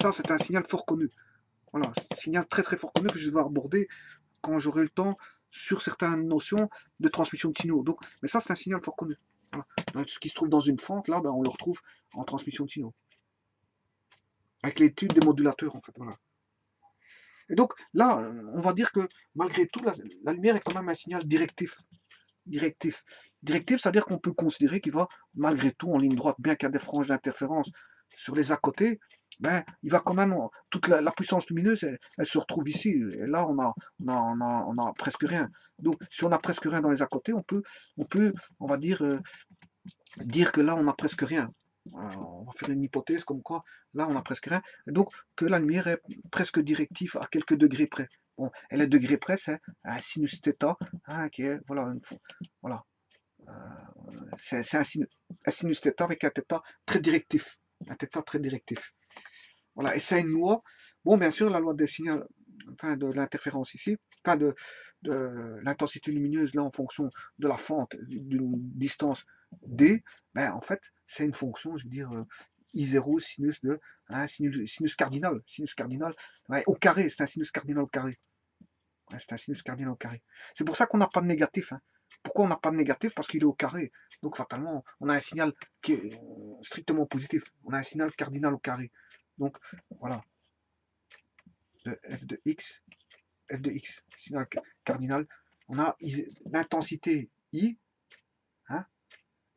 Ça, c'est un signal fort connu. Voilà, signal très très fort connu que je vais aborder quand j'aurai le temps sur certaines notions de transmission de signaux. Donc, mais ça, c'est un signal fort connu. Voilà. Ce qui se trouve dans une fente, là, ben, on le retrouve en transmission de signaux. Avec l'étude des modulateurs, en fait. Voilà. Et donc, là, on va dire que malgré tout, la lumière est quand même un signal directif. Directif, c'est-à-dire qu'on peut considérer qu'il va, malgré tout, en ligne droite, bien qu'il y a des franges d'interférence sur les à côté, ben, il va quand même, toute la puissance lumineuse, elle se retrouve ici. Et là, on a presque rien. Donc, si on a presque rien dans les à côté, on va dire que là, on a presque rien. On va faire une hypothèse comme quoi, là, on a presque rien. Et donc, que la lumière est presque directive à quelques degrés près. Bon, et les degrés près, c'est un sinus θ, hein, qui est, voilà. C'est un sinus θ avec un θ très directif. Un θ très directif. Voilà, et c'est une loi. Bon, bien sûr, la loi des signaux, enfin de l'interférence ici, enfin de l'intensité lumineuse là en fonction de la fente d'une distance d, ben en fait c'est une fonction, je veux dire I0 sinus de sinus cardinal, ouais, au carré, c'est un sinus cardinal au carré. Ouais, c'est un sinus cardinal au carré. C'est pour ça qu'on n'a pas de négatif. Hein. Pourquoi on n'a pas de négatif? Parce qu'il est au carré. Donc fatalement, on a un signal qui est strictement positif. On a un signal cardinal au carré. Donc voilà, de f de x, signal cardinal, on a l'intensité I, hein,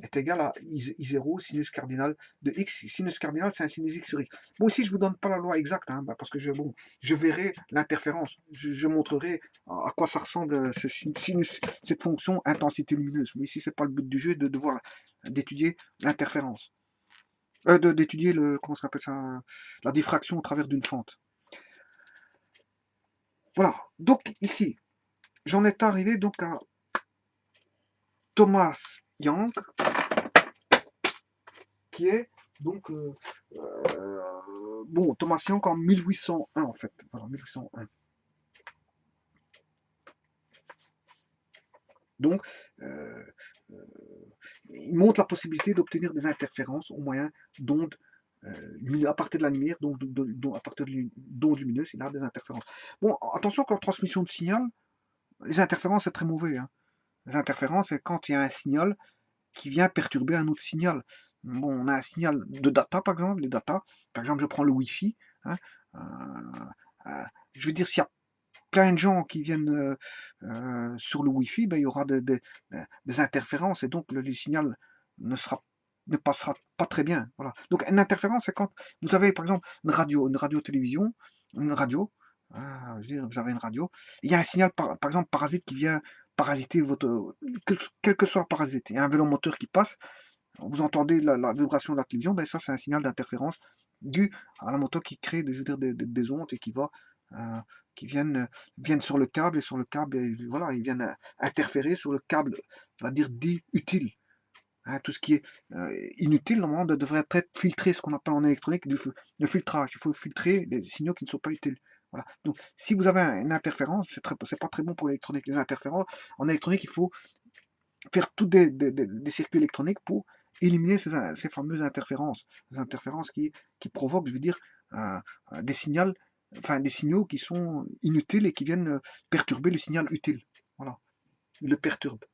est égal à I0, sinus cardinal de x. Sinus cardinal, c'est un sinus x sur x. Bon, ici, je vous donne pas la loi exacte, hein, parce que je verrai l'interférence. Je montrerai à quoi ça ressemble ce sinus, cette fonction intensité lumineuse. Mais ici, c'est pas le but du jeu d'étudier l'interférence. D'étudier comment ça s'appelle ça, la diffraction au travers d'une fente. Voilà. Donc, ici, j'en étais arrivé donc à Thomas Young, qui est donc bon, Thomas Young en 1801 en fait. Voilà, 1801. Donc, euh, il montre la possibilité d'obtenir des interférences au moyen d'ondes à partir de la lumière, donc à partir d'ondes lumineuses, il a des interférences. Bon, attention qu'en transmission de signal, les interférences c'est très mauvais. Hein. Les interférences, c'est quand il y a un signal qui vient perturber un autre signal. Bon, on a un signal de data, par exemple, les data. Par exemple, je prends le Wi-Fi. Hein, euh, je veux dire, s'il y a plein de gens qui viennent sur le Wi-Fi, ben, il y aura des interférences et donc le signal ne passera pas très bien. Voilà. Donc une interférence, c'est quand vous avez par exemple une radio-télévision, une radio, je veux dire, vous avez une radio, il y a un signal par exemple parasite qui vient parasiter votre, quel que soit le parasite, il y a un vélomoteur qui passe, vous entendez la vibration de la télévision, ben ça c'est un signal d'interférence dû à la moto qui crée je veux dire, des ondes et qui va qui viennent sur le câble et sur le câble, et voilà, ils viennent interférer sur le câble, on va dire dit utile. Hein, tout ce qui est inutile, normalement, devrait être filtré, ce qu'on appelle en électronique le filtrage. Il faut filtrer les signaux qui ne sont pas utiles. Voilà. Donc, si vous avez une interférence, c'est pas très bon pour l'électronique. Les interférences, en électronique, il faut faire tous des circuits électroniques pour éliminer ces fameuses interférences. Les interférences qui provoquent, je veux dire, des signaux, enfin des signaux qui sont inutiles et qui viennent perturber le signal utile. Voilà. Ils le perturbent.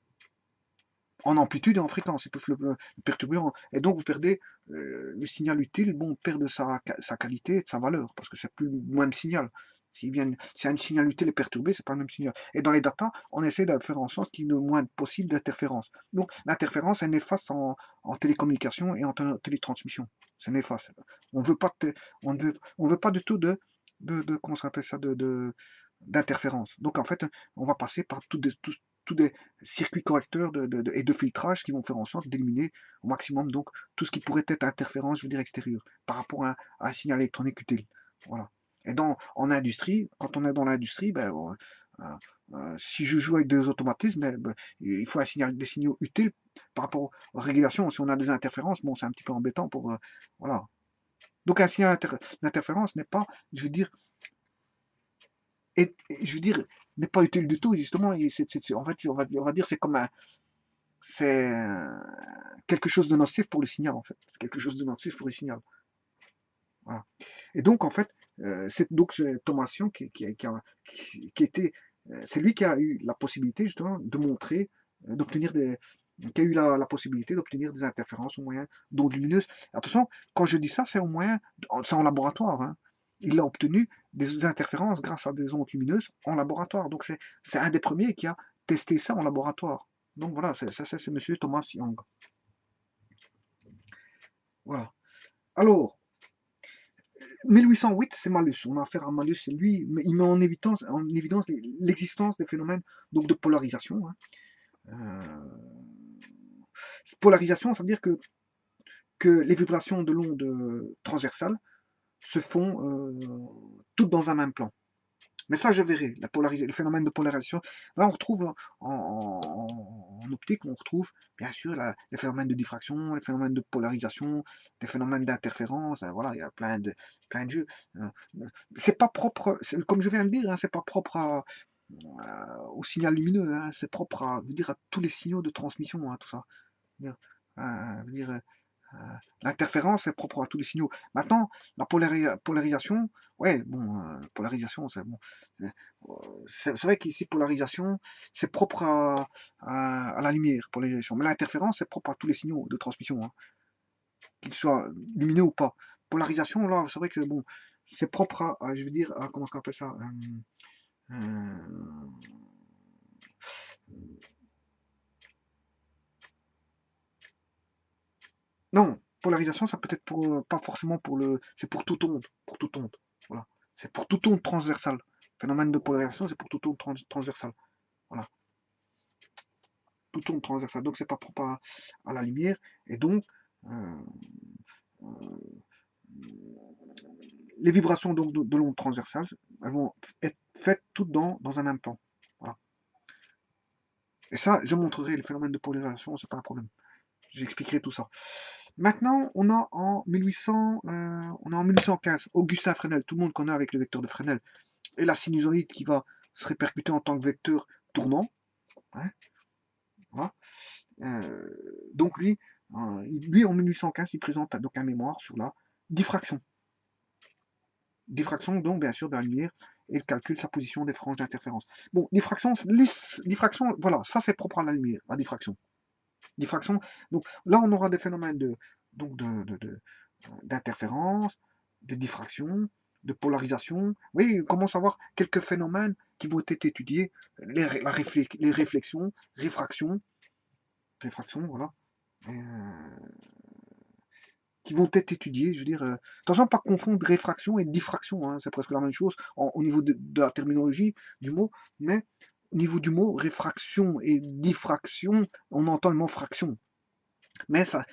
En amplitude et en fréquence. Ils peuvent le perturber. Et donc vous perdez le signal utile, bon, perd de sa qualité et de sa valeur, parce que c'est plus le même signal. Si un signal utile est perturbé, c'est pas le même signal. Et dans les datas, on essaie de faire en sorte qu'il y ait le moins possible d'interférences. Donc l'interférence est néfaste en télécommunication et en télétransmission. C'est néfaste. On veut pas on veut pas du tout comment ça s'appelle ça, d'interférence. Donc en fait, on va passer par tous des circuits correcteurs et de filtrage qui vont faire en sorte d'éliminer au maximum donc tout ce qui pourrait être interférence, je veux dire extérieure, par rapport à un signal électronique utile. Voilà. Et en industrie, quand on est dans l'industrie, ben, si je joue avec des automatismes, ben, il faut des signaux utiles par rapport aux régulations. Si on a des interférences, bon, c'est un petit peu embêtant pour voilà. Donc un signal d'interférence n'est pas, je veux dire, je veux dire, n'est pas utile du tout. Justement, en fait, on va dire, c'est comme c'est quelque chose de nocif pour le signal, en fait. C'est quelque chose de nocif pour le signal. Voilà. Et donc, en fait, c'est donc Thomas Young qui était, c'est lui qui a eu la possibilité justement de montrer, d'obtenir qui a eu la possibilité d'obtenir des interférences au moyen d'ondes lumineuses. Attention, quand je dis ça, c'est au moyen, c'est en laboratoire. Hein. Il a obtenu des interférences grâce à des ondes lumineuses en laboratoire. Donc c'est un des premiers qui a testé ça en laboratoire. Donc voilà, c'est Monsieur Thomas Young. Voilà. Alors, 1808, c'est Malus. On a affaire à Malus, c'est lui, mais il met en évidence l'existence des phénomènes donc de polarisation. Hein. Polarisation, ça veut dire que les vibrations de l'onde transversale se font toutes dans un même plan. Mais ça, je verrai, le phénomène de polarisation. Là, on retrouve en optique, on retrouve bien sûr les phénomènes de diffraction, les phénomènes de polarisation, les phénomènes d'interférence. Voilà, il y a plein de jeux. C'est pas propre, comme je viens de dire, hein, c'est pas propre au signal lumineux. Hein, c'est propre à, je veux dire, à tous les signaux de transmission, hein, tout ça. Je veux dire, l'interférence est propre à tous les signaux. Maintenant, la polarisation, ouais, bon, polarisation, c'est bon. C'est vrai qu'ici, polarisation, c'est propre à la lumière, polarisation. Mais l'interférence, c'est propre à tous les signaux de transmission, hein, qu'ils soient lumineux ou pas. Polarisation, là, c'est vrai que bon, c'est propre je veux dire, comment on appelle ça euh, polarisation, ça peut être pour, pas forcément pour le, c'est pour toute onde, voilà. C'est pour toute onde transversale. Phénomène de polarisation, c'est pour toute onde transversale, voilà. Toute onde transversale, donc c'est pas propre à la lumière, et donc, euh, euh, les vibrations donc de l'onde transversale, elles vont être faites toutes dans un même temps, voilà. Et ça, je montrerai les phénomènes de polarisation, c'est pas un problème. J'expliquerai tout ça. Maintenant, on a en 1815, Augustin Fresnel, tout le monde connaît avec le vecteur de Fresnel, et la sinusoïde qui va se répercuter en tant que vecteur tournant. Hein, voilà. Donc lui, en 1815, il présente donc un mémoire sur la diffraction. Diffraction, donc bien sûr, de la lumière, et il calcule sa position des franges d'interférence. Bon, diffraction, voilà, ça c'est propre à la lumière, la diffraction. Diffraction, donc là on aura des phénomènes d'interférence, de diffraction, de polarisation. Oui, on commence à voir quelques phénomènes qui vont être étudiés, les réflexions, réfraction, voilà, qui vont être étudiés, je veux dire, attention pas confondre réfraction et diffraction, hein, c'est presque la même chose au niveau de la terminologie du mot, mais au niveau du mot, réfraction et diffraction, on entend le mot fraction. Mais ça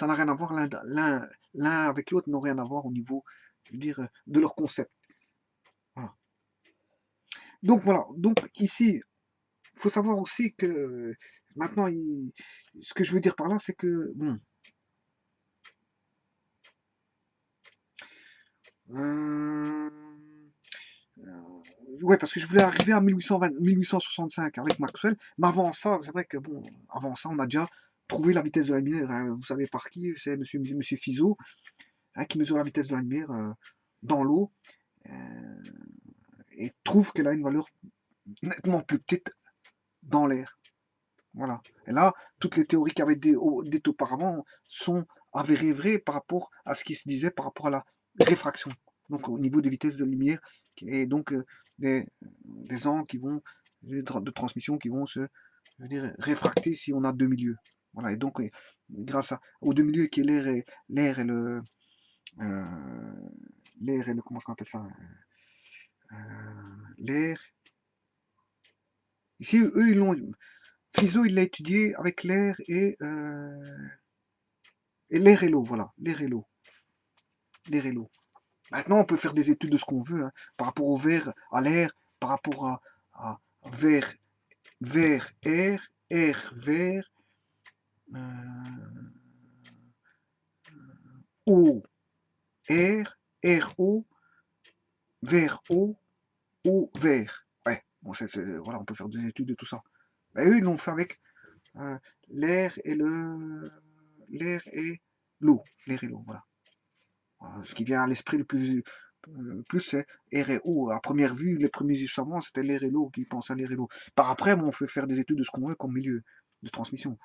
n'a rien à voir, l'un avec l'autre n'ont rien à voir au niveau, je veux dire, de leur concept. Voilà. Donc voilà, donc ici, il faut savoir aussi que maintenant, ce que je veux dire par là, c'est que, bon, euh, ouais, parce que je voulais arriver à 1865 avec Maxwell, mais avant ça, c'est vrai que, bon, avant ça, on a déjà trouvé la vitesse de la lumière, hein. Vous savez par qui? C'est monsieur Fizeau, hein, qui mesure la vitesse de la lumière dans l'eau, et trouve qu'elle a une valeur nettement plus petite dans l'air. Voilà. Et là, toutes les théories qui avaient dites auparavant sont avérées vraies par rapport à ce qui se disait par rapport à la réfraction. Donc au niveau des vitesses de lumière, et donc des angles qui vont, de transmission qui vont se, je veux dire, réfracter si on a deux milieux. Voilà. Et donc, grâce aux deux milieux qui est l'air et le, comment on appelle ça, l'air. Ici, eux, ils l'ont. Fizeau, il l'a étudié avec l'air et l'air et l'eau, voilà, l'air et l'eau. L'air et l'eau. Maintenant, on peut faire des études de ce qu'on veut, hein, par rapport au verre, à l'air, par rapport à verre, air, verre, eau, air, eau, verre, eau, verre. Ouais, bon, voilà, on peut faire des études de tout ça. Ben, eux, ils l'ont fait avec l'air et l'eau, l'air et l'eau, voilà. Ce qui vient à l'esprit le plus, c'est air et eau. À première vue, les premiers savants, c'était l'air et l'eau qui pensaient à l'air et l'eau. Par après, bon, on peut faire des études de ce qu'on veut comme milieu de transmission,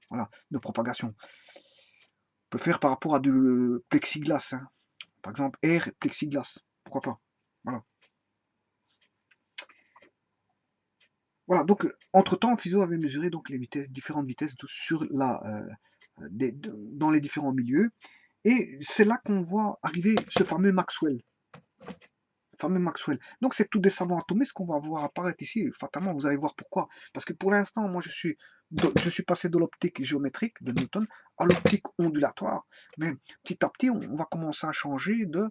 voilà, de propagation. On peut faire par rapport à du plexiglas, hein. Par exemple, air, plexiglas, pourquoi pas. Voilà. Voilà, donc entre-temps, Fizeau avait mesuré donc les vitesses, différentes vitesses sur dans les différents milieux. Et c'est là qu'on voit arriver ce fameux Maxwell. Donc c'est tout des savants atomistes qu'on va voir apparaître ici. Fatalement, vous allez voir pourquoi. Parce que pour l'instant, moi je suis passé de l'optique géométrique de Newton à l'optique ondulatoire. Mais petit à petit, on va commencer à changer de...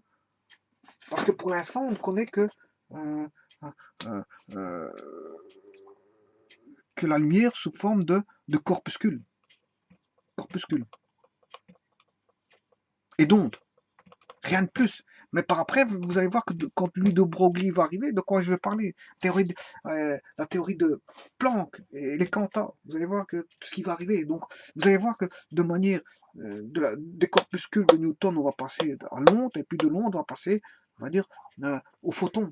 Parce que pour l'instant, on ne connaît euh, euh, euh, que la lumière sous forme de corpuscules. Et d'ondes. Rien de plus. Mais par après, vous allez voir que quand lui de Broglie va arriver, de quoi je vais parler, la théorie de Planck et les quantas, vous allez voir que tout ce qui va arriver. Donc, vous allez voir que de manière des corpuscules de Newton, on va passer à l'onde, et puis de l'onde, on va passer, on va dire, aux photons.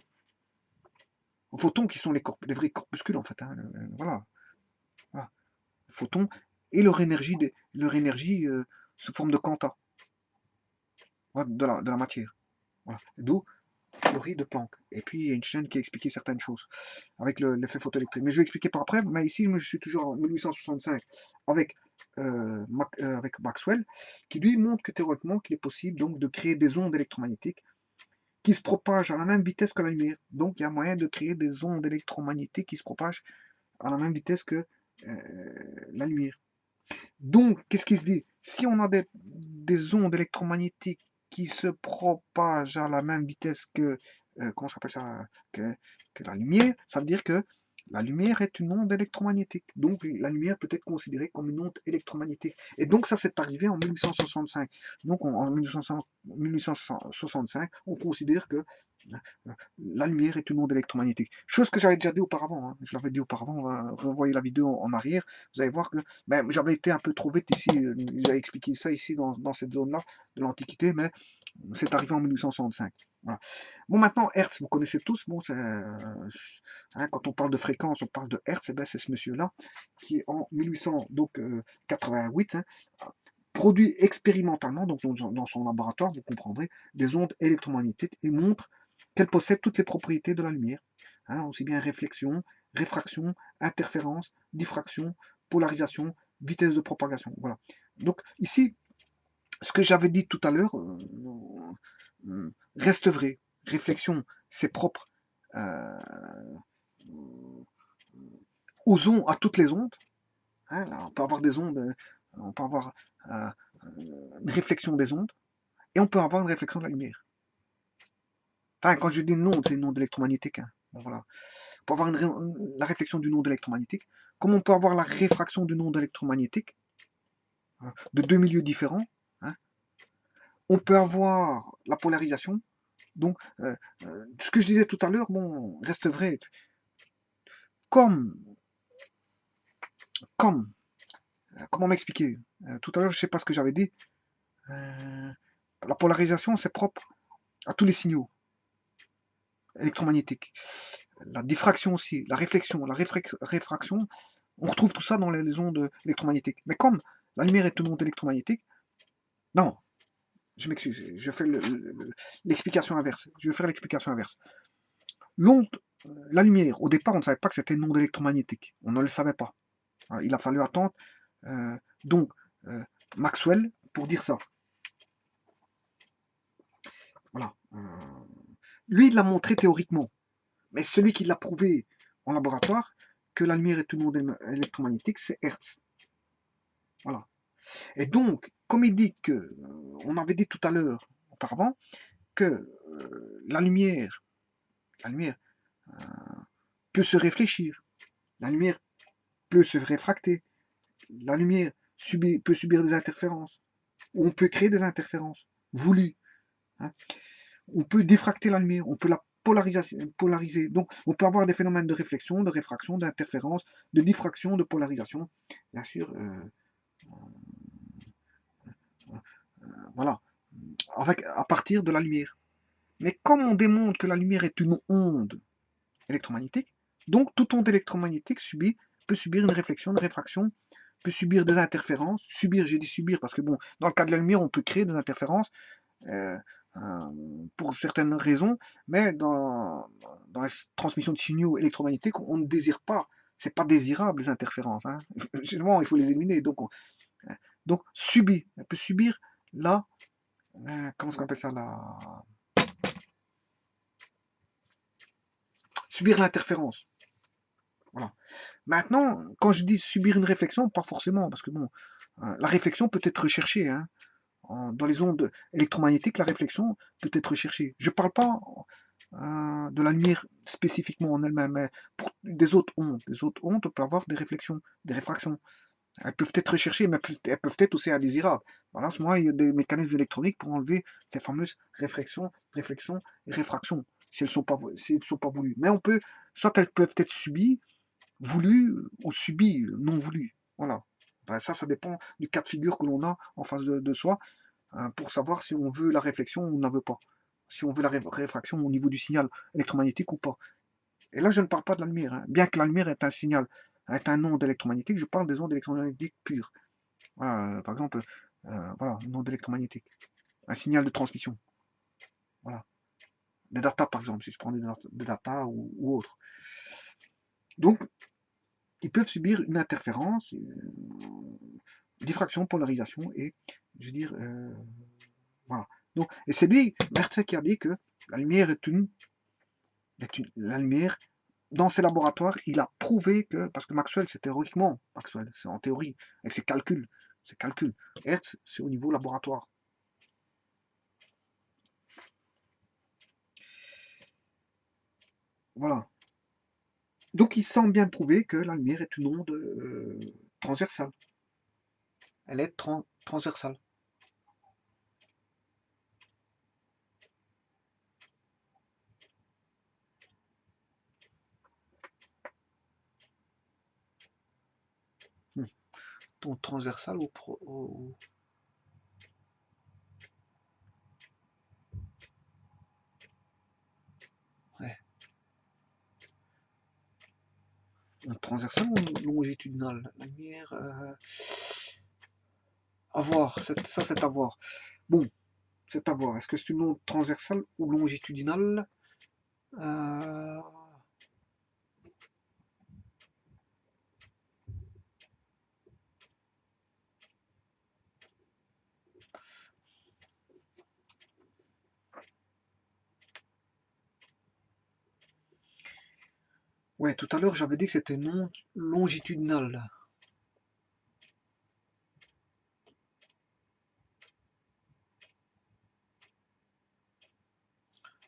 Aux photons qui sont des vrais corpuscules, en fait. Hein, voilà. Voilà. Les photons et leur énergie, sous forme de quanta, de la matière. Voilà. D'où théorie de Planck. Et puis Einstein qui a expliqué certaines choses avec l'effet photoélectrique. Mais je vais expliquer par après. Mais ici, je suis toujours en 1865 avec, avec Maxwell, qui lui montre que théoriquement, qu'il est possible donc de créer des ondes électromagnétiques qui se propagent à la même vitesse que la lumière. Donc il y a moyen de créer des ondes électromagnétiques qui se propagent à la même vitesse que la lumière. Donc, qu'est-ce qui se dit? Si on a des ondes électromagnétiques qui se propagent à la même vitesse que, comment ça s'appelle ça, que la lumière, ça veut dire que la lumière est une onde électromagnétique. Donc, la lumière peut être considérée comme une onde électromagnétique. Et donc, ça s'est arrivé en 1865. Donc, en 1865, on considère que la lumière est une onde électromagnétique. Chose que j'avais déjà dit auparavant. Hein. Je l'avais dit auparavant. On va revoyer la vidéo en arrière. Vous allez voir que j'avais été un peu trop vite ici. J'avais expliqué ça ici dans cette zone-là de l'Antiquité, mais c'est arrivé en 1865. Voilà. Bon, maintenant, Hertz, vous connaissez tous. Bon, quand on parle de fréquence, on parle de Hertz. C'est ce monsieur-là qui, en 1888, produit expérimentalement, donc dans son laboratoire, vous comprendrez, des ondes électromagnétiques et montre qu'elles possèdent toutes les propriétés de la lumière. Aussi bien réflexion, réfraction, interférence, diffraction, polarisation, vitesse de propagation. Voilà. Donc ici, ce que j'avais dit tout à l'heure reste vrai. Réflexion, c'est propre aux ondes, à toutes les ondes. Là, on peut avoir des ondes, on peut avoir une réflexion des ondes, et on peut avoir une réflexion de la lumière. Enfin, quand je dis une onde, c'est une onde électromagnétique. Hein. Bon, voilà. On peut avoir la réflexion d'une onde électromagnétique, comme on peut avoir la réfraction d'une onde électromagnétique de deux milieux différents. Hein. On peut avoir la polarisation. Donc, ce que je disais tout à l'heure, bon, reste vrai. Comment m'expliquer? Tout à l'heure, je ne sais pas ce que j'avais dit. La polarisation, c'est propre à tous les signaux électromagnétiques. La diffraction aussi, la réflexion, la réfraction, on retrouve tout ça dans les ondes électromagnétiques. Mais comme la lumière est une onde électromagnétique, non, je m'excuse, je fais l'explication inverse. Je vais faire l'explication inverse. L'onde, la lumière, au départ, on ne savait pas que c'était une onde électromagnétique. On ne le savait pas. Il a fallu attendre. Donc, Maxwell, pour dire ça. Voilà. Lui, il l'a montré théoriquement. Mais celui qui l'a prouvé en laboratoire, que la lumière est une onde électromagnétique, c'est Hertz. Voilà. Et donc, comme il dit que, on avait dit tout à l'heure, auparavant, que la lumière peut se réfléchir, la lumière peut se réfracter, la lumière peut subir des interférences, ou on peut créer des interférences voulues. Hein. On peut diffracter la lumière, on peut la polariser. Donc, on peut avoir des phénomènes de réflexion, de réfraction, d'interférence, de diffraction, de polarisation. Bien sûr, voilà, à partir de la lumière. Mais comme on démontre que la lumière est une onde électromagnétique, donc toute onde électromagnétique peut subir une réflexion, une réfraction, peut subir des interférences. J'ai dit subir parce que bon, dans le cas de la lumière, on peut créer des interférences pour certaines raisons, mais dans la transmission de signaux électromagnétiques, on ne désire pas. C'est pas désirable les interférences. Hein. Généralement, il faut les éliminer. Donc, elle peut subir la, comment on appelle ça, subir l'interférence. Voilà. Maintenant, quand je dis subir une réflexion, pas forcément, parce que bon, la réflexion peut être recherchée. Hein. Dans les ondes électromagnétiques, la réflexion peut être recherchée. Je ne parle pas de la lumière spécifiquement en elle-même, mais pour des autres ondes. Les autres ondes, on peut avoir des réflexions, des réfractions. Elles peuvent être recherchées, mais elles peuvent être aussi indésirables. Voilà, à ce moment, il y a des mécanismes électroniques pour enlever ces fameuses réflexions et réfractions, si elles ne sont pas voulues. Mais soit elles peuvent être subies, voulues, ou subies, non voulues. Voilà. Ça dépend du cas de figure que l'on a en face de soi, pour savoir si on veut la réflexion ou on n'en veut pas. Si on veut la réfraction au niveau du signal électromagnétique ou pas. Et là, je ne parle pas de la lumière. Hein. Bien que la lumière est un signal, est un onde électromagnétique, je parle des ondes électromagnétiques pures. Voilà, par exemple, voilà, une onde électromagnétique. Un signal de transmission. Voilà. des data par exemple, si je prends des data ou autres. Donc, ils peuvent subir une interférence, diffraction, polarisation, et je veux dire, voilà. Donc, et c'est lui, Mercer, qui a dit que la lumière la lumière, dans ses laboratoires, il a prouvé que, parce que Maxwell, c'est théoriquement, Maxwell, c'est en théorie, avec ses calculs, Hertz, c'est au niveau laboratoire. Voilà. Donc, il semble bien prouver que la lumière est une onde transversale. Elle est transversale. Donc, transversale ouais. Transversale ou longitudinale? La lumière, à voir. Ça, c'est à voir. Bon, c'est à voir. Est-ce que c'est une onde transversale ou longitudinale? Ouais, tout à l'heure, j'avais dit que c'était une onde longitudinale.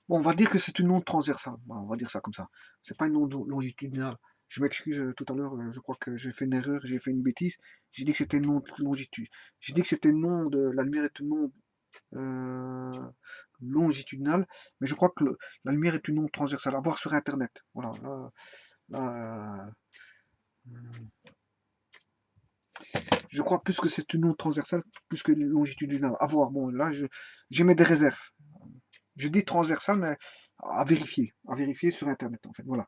Bon, on va dire que c'est une onde transversale. Voilà, on va dire ça comme ça. C'est pas une onde longitudinale. Je m'excuse tout à l'heure, je crois que j'ai fait une erreur, j'ai fait une bêtise. J'ai dit que c'était une onde longitude. J'ai dit que c'était une onde, la lumière est une onde longitudinale, mais je crois que la lumière est une onde transversale. À voir sur Internet. Voilà. Là, je crois plus que c'est une onde transversale plus que longitudinale. À voir. Bon, là, j'émets des réserves. Je dis transversale, mais à vérifier sur Internet, en fait. Voilà.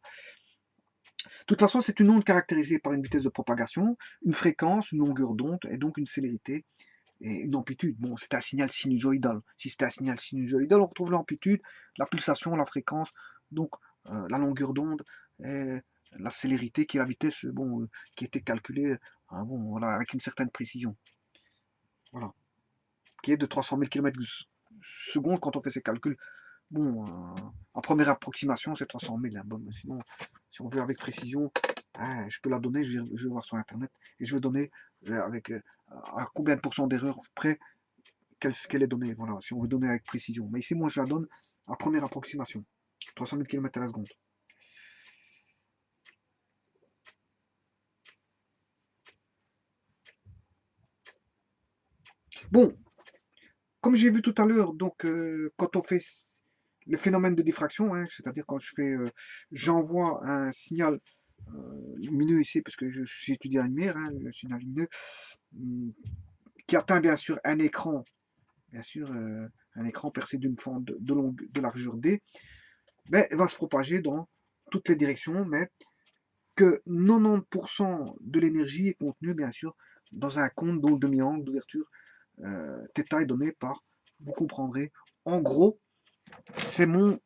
De toute façon, c'est une onde caractérisée par une vitesse de propagation, une fréquence, une longueur d'onde et donc une célérité et une amplitude. Bon, c'est un signal sinusoïdal. Si c'était un signal sinusoïdal, on retrouve l'amplitude, la pulsation, la fréquence, donc la longueur d'onde et la célérité qui est la vitesse qui a été calculée bon, voilà, avec une certaine précision. Voilà. Qui est de 300 000 km/s quand on fait ces calculs. Bon, en première approximation, c'est 300 000. Hein. Bon, sinon, si on veut avec précision, je peux la donner, je vais voir sur Internet, et je vais donner avec à combien de pourcents d'erreur près qu'elle est donnée. Voilà, si on veut donner avec précision. Mais ici, moi, je la donne à première approximation. 300 000 km à la seconde. Bon, comme j'ai vu tout à l'heure, donc quand on fait le phénomène de diffraction, hein, c'est-à-dire quand j'envoie un signal lumineux ici, parce que j'étudie la lumière, hein, le signal lumineux, qui atteint bien sûr un écran, bien sûr un écran percé d'une forme de largeur D, ben, va se propager dans toutes les directions, mais que 90% de l'énergie est contenue bien sûr dans un cône dont le demi-angle d'ouverture θ est donné par, vous comprendrez, en gros, c'est mon...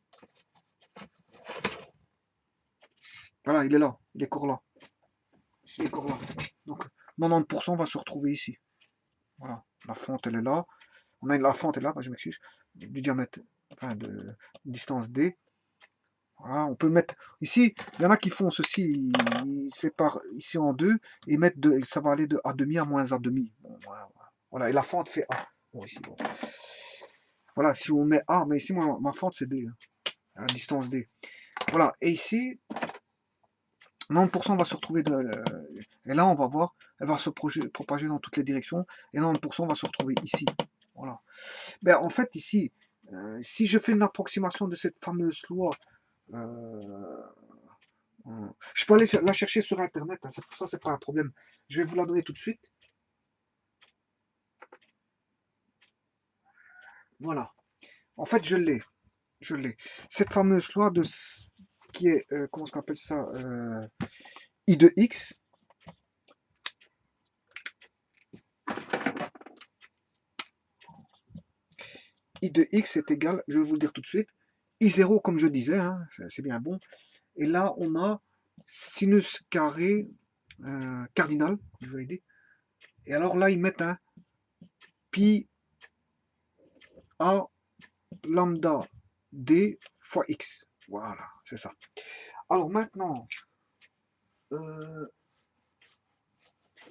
Voilà, il est là, il est encore là. Il est encore là. Donc 90% va se retrouver ici. Voilà, la fente elle est là. On a la fente est là, je m'excuse, du diamètre, enfin de distance D. Voilà, on peut mettre ici, il y en a qui font ceci, ils séparent ici en deux et mettent ça va aller de A' à moins A'. Bon, voilà, et la fente fait A. Bon, ici, bon. Voilà, si on met A, mais ici, moi, ma fente c'est D, hein, à la distance D. Voilà, et ici, 90% va se retrouver et là on va voir, elle va se propager dans toutes les directions, et 90% va se retrouver ici. Voilà. Ben, en fait, ici, si je fais une approximation de cette fameuse loi, je peux aller la chercher sur Internet, hein, ça, c'est pas un problème. Je vais vous la donner tout de suite. Voilà. En fait, je l'ai. Je l'ai. Cette fameuse loi qui est, comment on appelle ça, I de X. I de X est égal, je vais vous le dire tout de suite, I0 comme je disais, hein, c'est bien bon. Et là, on a sinus carré cardinal, je vais aider. Et alors là, ils mettent un pi a lambda d fois x. Voilà, c'est ça. Alors maintenant, euh,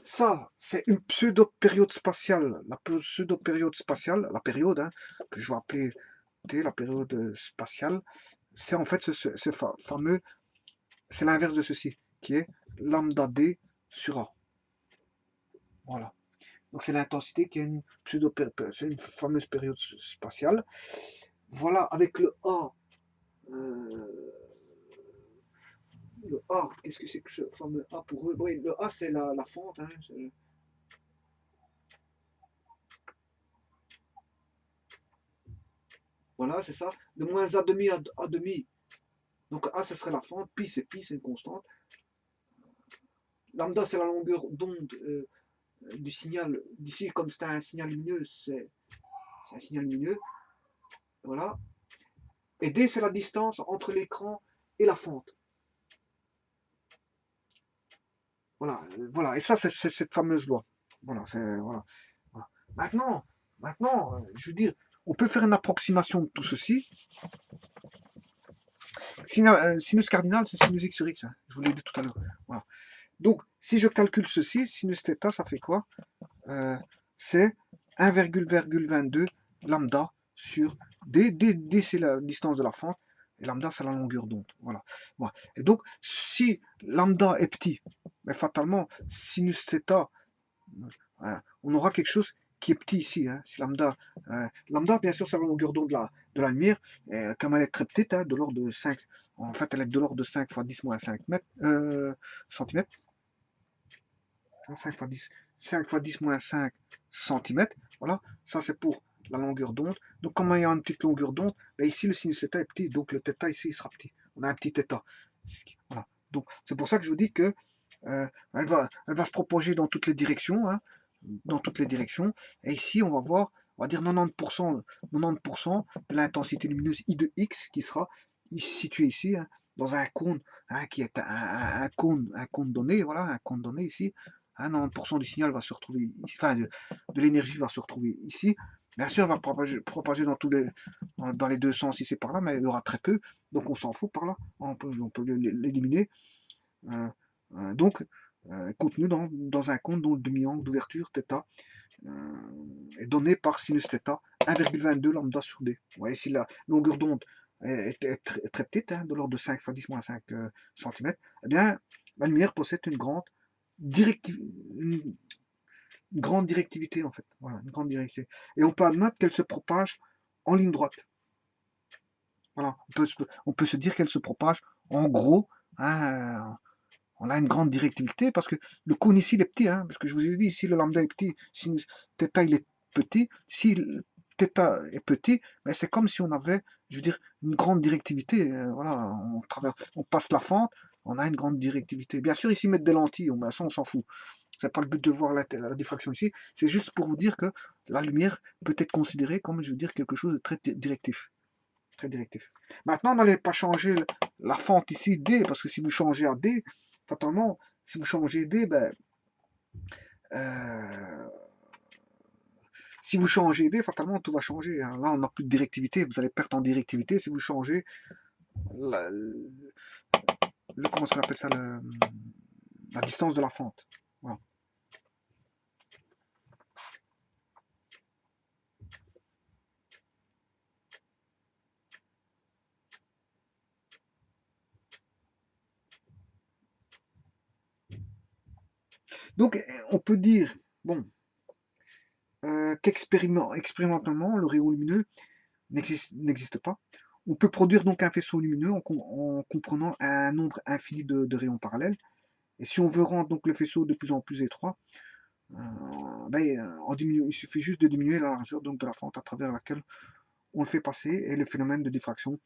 ça, c'est une pseudo-période spatiale. La pseudo-période spatiale, la période hein, que je vais appeler T, la période spatiale, c'est en fait ce fameux, c'est l'inverse de ceci, qui est lambda d sur A. Voilà. Donc c'est l'intensité qui est une c'est une fameuse période spatiale. Voilà, avec euh, le A, qu'est-ce que c'est que ce fameux A pour eux? Oui, le A c'est la fente. Hein, voilà, c'est ça. De moins A demi à demi. Donc A ce serait la fente, pi, c'est une constante. Lambda c'est la longueur d'onde du signal. D'ici, comme c'est un signal lumineux, c'est un signal lumineux. Voilà. Et D c'est la distance entre l'écran et la fente. Voilà, voilà. Et ça, c'est cette fameuse loi. Voilà, voilà. Voilà. Maintenant, je veux dire, on peut faire une approximation de tout ceci. Sinus cardinal, c'est sinus x sur x. Hein. Je vous l'ai dit tout à l'heure. Voilà. Donc, si je calcule ceci, sinus θ, ça fait quoi C'est 1,22 lambda sur d. D, c'est la distance de la fente. Et lambda, c'est la longueur d'onde. Voilà. Voilà. Et donc, si lambda est petit, mais fatalement, sinus θ, on aura quelque chose qui est petit ici. Hein. Lambda, bien sûr, c'est la longueur d'onde de la lumière. Comme elle est très petite, hein, de l'ordre de 5, en fait, elle est de l'ordre de 5 fois 10 moins 5 mètres, centimètres. 5 fois 10, 5 fois 10 moins 5 centimètres. Voilà, ça c'est pour la longueur d'onde. Donc, comme il y a une petite longueur d'onde, ben ici le sinus θ est petit, donc le θ ici il sera petit. On a un petit θ. Voilà. Donc, c'est pour ça que je vous dis que elle va se propager dans toutes les directions. Hein, dans toutes les directions. Et ici, on va voir, on va dire 90%, 90% de l'intensité lumineuse I de X qui sera située ici, hein, dans un cône, hein, qui est un cône donné, voilà, un cône donné ici. Hein, 90% du signal va se retrouver ici, enfin, de l'énergie va se retrouver ici. Bien sûr, elle va propager dans les deux sens ici par là, mais il y aura très peu, donc on s'en fout par là, on peut l'éliminer. Euh, donc, contenu dans un compte dont le demi-angle d'ouverture θ est donné par sinus θ 1,22 lambda sur d. Vous voyez, si la longueur d'onde est très petite, hein, de l'ordre de 5 fois 10 moins 5 cm, eh bien, la lumière possède une grande directivité, en fait. Voilà, une grande directivité. Et on peut admettre qu'elle se propage en ligne droite. Voilà, on peut se dire qu'elle se propage en gros, hein, on a une grande directivité parce que le cône ici il est petit, hein, parce que je vous ai dit ici le lambda est petit, si θ il est petit, si θ est petit, ben c'est comme si on avait, je veux dire, une grande directivité. Voilà, on passe la fente, on a une grande directivité. Bien sûr, ici mettre des lentilles, ça on s'en fout. C'est pas le but de voir la diffraction ici, c'est juste pour vous dire que la lumière peut être considérée comme, je veux dire, quelque chose de très directif. Très directif. Maintenant, n'allez pas changer la fente ici D, parce que si vous changez à D, fatalement, si vous changez D, ben, euh, si vous changez D, fatalement, tout va changer. Hein. Là, on n'a plus de directivité, vous allez perdre en directivité si vous changez comment on appelle ça, la distance de la fente. Voilà. Donc, on peut dire, bon, qu'expérimentalement, le rayon lumineux n'existe pas. On peut produire donc un faisceau lumineux en comprenant un nombre infini de rayons parallèles. Et si on veut rendre donc le faisceau de plus en plus étroit, il suffit juste de diminuer la largeur donc, de la fente à travers laquelle on le fait passer et le phénomène de diffraction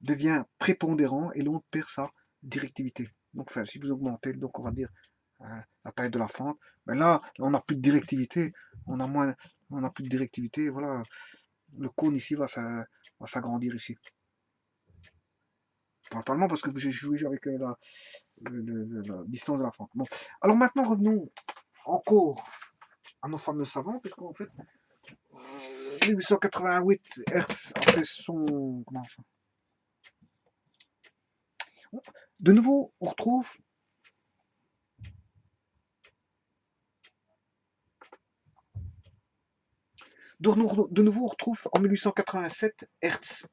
devient prépondérant et l'onde perd sa directivité. Donc enfin, si vous augmentez, donc on va dire la taille de la fente, ben là on n'a plus de directivité, on n'a plus de directivité, voilà, le cône ici va s'agrandir ici. Totalement, parce que j'ai joué avec la distance de la fente. Bon. Alors maintenant, revenons encore à nos fameux savants, puisqu'en fait, 1888, Hertz a fait son... Comment ça? De nouveau, on retrouve de nouveau, on retrouve en 1887 Hertz.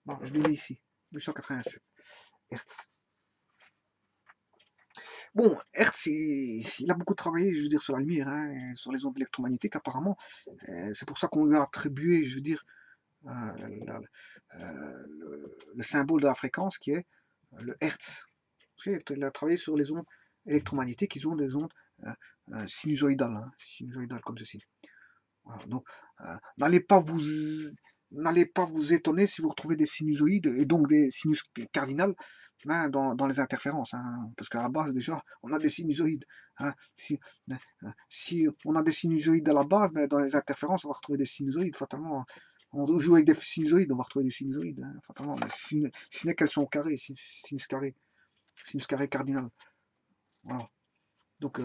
Non, je l'ai mis ici, 1887 Hertz. Bon, Hertz, il a beaucoup travaillé, je veux dire, sur la lumière, hein, sur les ondes électromagnétiques, apparemment. C'est pour ça qu'on lui a attribué, je veux dire, le symbole de la fréquence qui est le Hertz. Il a travaillé sur les ondes électromagnétiques, ils ont des ondes sinusoïdales, hein, sinusoïdales comme ceci. Voilà, donc, n'allez pas vous étonner si vous retrouvez des sinusoïdes et donc des sinus cardinales hein, dans les interférences, hein, parce qu'à la base déjà on a des sinusoïdes. Hein, si on a des sinusoïdes à la base, mais dans les interférences on va retrouver des sinusoïdes fatalement. On joue avec des sinusoïdes, on va retrouver des sinusoïdes, hein, fatalement. Si ce n'est qu'elles sont carrées, sinus carré cardinal. Voilà. Donc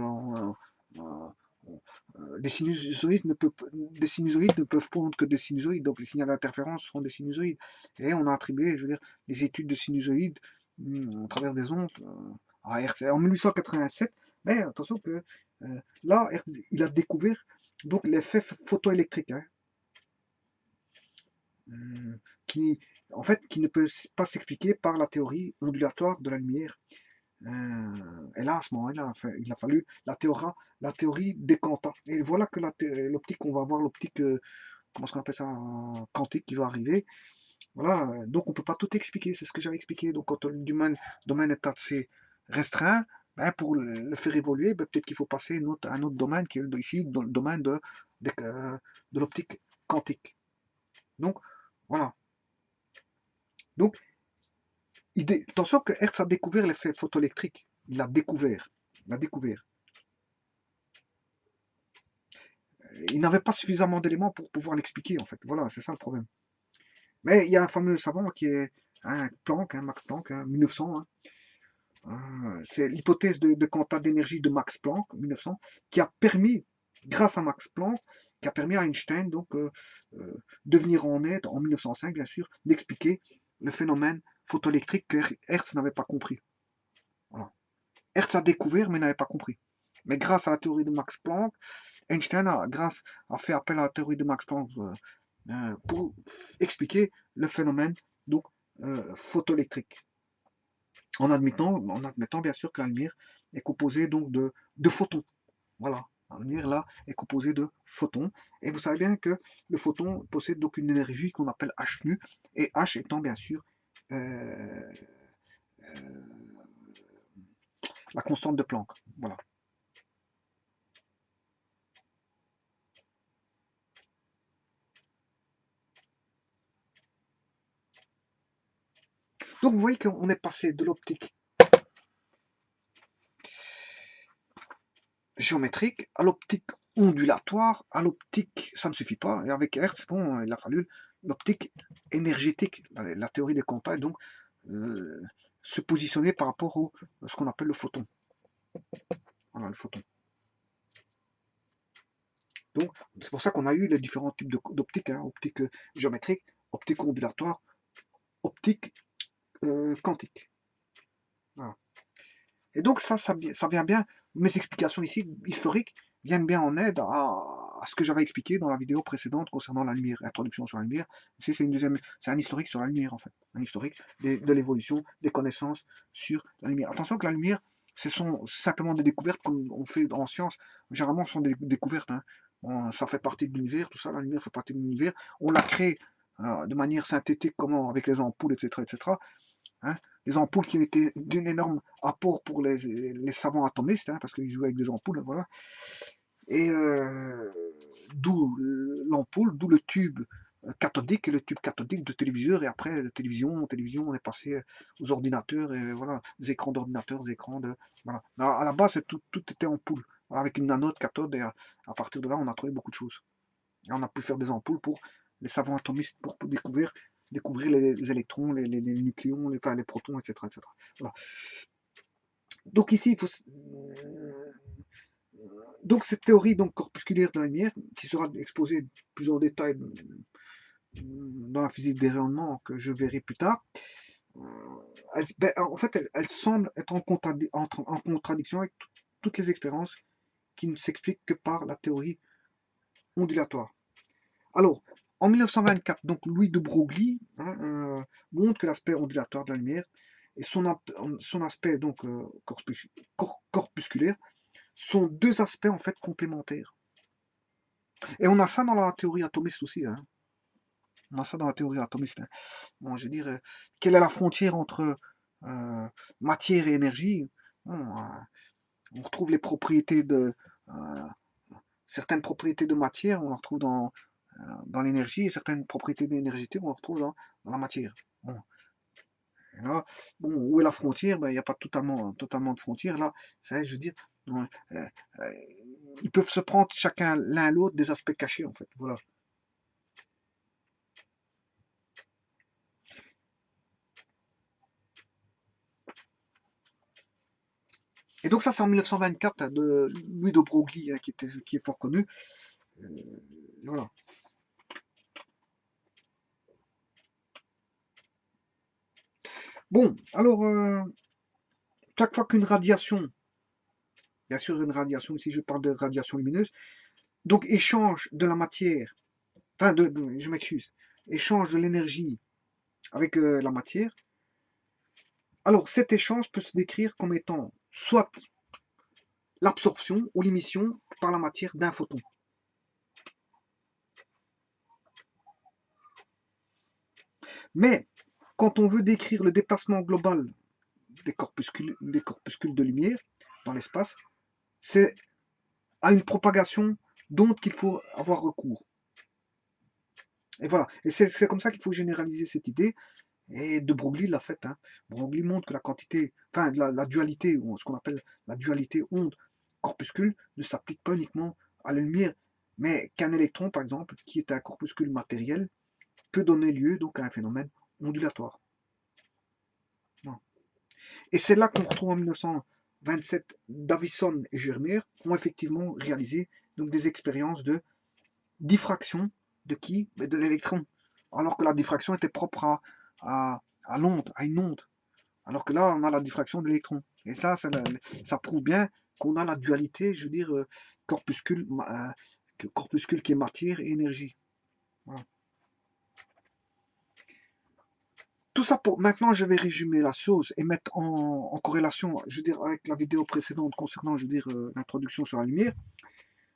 des sinusoïdes ne peuvent prendre que des sinusoïdes, donc les signaux d'interférence seront des sinusoïdes. Et on a attribué, je veux dire, les études de sinusoïdes à travers des ondes à Hertz. En 1887, mais attention que là, Hertz, il a découvert donc l'effet photoélectrique, hein, qui, en fait, qui ne peut pas s'expliquer par la théorie ondulatoire de la lumière. Et là, à ce moment-là, il a fallu la théorie des quanta. Et voilà que l'optique, on va avoir l'optique, comment est-ce qu'on appelle ça, quantique qui va arriver. Voilà, donc on ne peut pas tout expliquer, c'est ce que j'avais expliqué. Donc quand le domaine est assez restreint, ben, pour le faire évoluer, ben, peut-être qu'il faut passer à un autre domaine qui est ici, dans le domaine de l'optique quantique. Donc, voilà. Donc, attention que Hertz a découvert l'effet photoélectrique. Il l'a découvert. Il n'avait pas suffisamment d'éléments pour pouvoir l'expliquer, en fait. Voilà, c'est ça le problème. Mais il y a un fameux savant qui est Planck, Max Planck, 1900. C'est l'hypothèse de quanta d'énergie de Max Planck, 1900, qui a permis, grâce à Max Planck, qui a permis à Einstein donc, de venir en aide, en 1905 bien sûr, d'expliquer le phénomène photoélectrique que Hertz n'avait pas compris. Voilà. Hertz a découvert mais n'avait pas compris. Mais grâce à la théorie de Max Planck, Einstein a fait appel à la théorie de Max Planck pour expliquer le phénomène donc, photoélectrique. En admettant bien sûr que la lumière est composée donc de photons. Voilà, la lumière là est composée de photons. Et vous savez bien que le photon possède donc une énergie qu'on appelle h nu, et h étant bien sûr euh, la constante de Planck. Voilà. Donc vous voyez qu'on est passé de l'optique géométrique à l'optique ondulatoire, à l'optique, ça ne suffit pas. Et avec Hertz, bon, il a fallu l'optique énergétique, la théorie des quanta, et donc se positionner par rapport à ce qu'on appelle le photon. Voilà, le photon. Donc, c'est pour ça qu'on a eu les différents types d'optique, hein, optique géométrique, optique ondulatoire, optique quantique. Voilà. Et donc ça vient bien, mes explications ici, historiques, viennent bien en aide à ce que j'avais expliqué dans la vidéo précédente concernant la lumière, l'introduction sur la lumière. Ici, c'est un historique sur la lumière, en fait. Un historique de l'évolution des connaissances sur la lumière. Attention que la lumière, ce sont simplement des découvertes comme on fait en science. Généralement, ce sont des découvertes. Hein. Ça fait partie de l'univers, tout ça, la lumière fait partie de l'univers. On l'a créé de manière synthétique, comment, avec les ampoules, etc. etc. Hein, les ampoules qui étaient d'un énorme apport pour les savants atomistes, hein, parce qu'ils jouaient avec des ampoules, voilà. Et d'où l'ampoule, d'où le tube cathodique et le tube cathodique de téléviseur, et après la télévision, on est passé aux ordinateurs, et voilà, des écrans d'ordinateurs, des écrans de... Voilà. À la base, tout était ampoule, voilà, avec une anode, cathode, et à partir de là, on a trouvé beaucoup de choses. Et on a pu faire des ampoules pour les savants atomistes, pour découvrir découvrir les électrons, les nucléons, enfin, les protons, etc., etc. Voilà. Donc ici, il faut... Donc cette théorie donc, corpusculaire de la lumière, qui sera exposée plus en détail dans la physique des rayonnements que je verrai plus tard, en fait, elle semble être en contradiction avec toutes les expériences qui ne s'expliquent que par la théorie ondulatoire. Alors, en 1924, donc Louis de Broglie montre que l'aspect ondulatoire de la lumière et son aspect donc corpusculaire sont deux aspects en fait complémentaires. Et on a ça dans la théorie atomiste aussi. Hein. On a ça dans la théorie atomiste. Hein. Bon, je veux dire, quelle est la frontière entre matière et énergie? Bon, on retrouve les propriétés de certaines propriétés de matière, on les retrouve dans l'énergie, et certaines propriétés d'énergétique, on les retrouve dans la matière. Bon. Et là, bon, où est la frontière? Ben, il n'y a pas totalement de frontière. Là, ça, je veux dire, ils peuvent se prendre chacun l'un l'autre des aspects cachés, en fait. Voilà. Et donc ça, c'est en 1924 de Louis de Broglie, hein, qui est fort connu. Voilà. Bon, alors, chaque fois qu'une radiation, bien sûr une radiation, ici je parle de radiation lumineuse, donc échange de la matière, enfin, je m'excuse, échange de l'énergie avec la matière, alors cet échange peut se décrire comme étant soit l'absorption ou l'émission par la matière d'un photon. Mais quand on veut décrire le déplacement global des corpuscules de lumière dans l'espace, c'est à une propagation dont il faut avoir recours. Et voilà, et c'est comme ça qu'il faut généraliser cette idée, et de Broglie l'a fait. Hein. Broglie montre que la quantité, enfin la dualité, ou ce qu'on appelle la dualité onde-corpuscule, ne s'applique pas uniquement à la lumière, mais qu'un électron, par exemple, qui est un corpuscule matériel, peut donner lieu donc à un phénomène ondulatoire. Voilà. Et c'est là qu'on retrouve en 1927 Davison et Germer ont effectivement réalisé donc des expériences de diffraction de qui? De l'électron. Alors que la diffraction était propre à l'onde, à une onde. Alors que là, on a la diffraction de l'électron. Et ça prouve bien qu'on a la dualité, je veux dire, corpuscule qui est matière et énergie. Voilà. Tout ça pour maintenant, je vais résumer la chose et mettre en corrélation, je veux dire, avec la vidéo précédente concernant, je veux dire, l'introduction sur la lumière.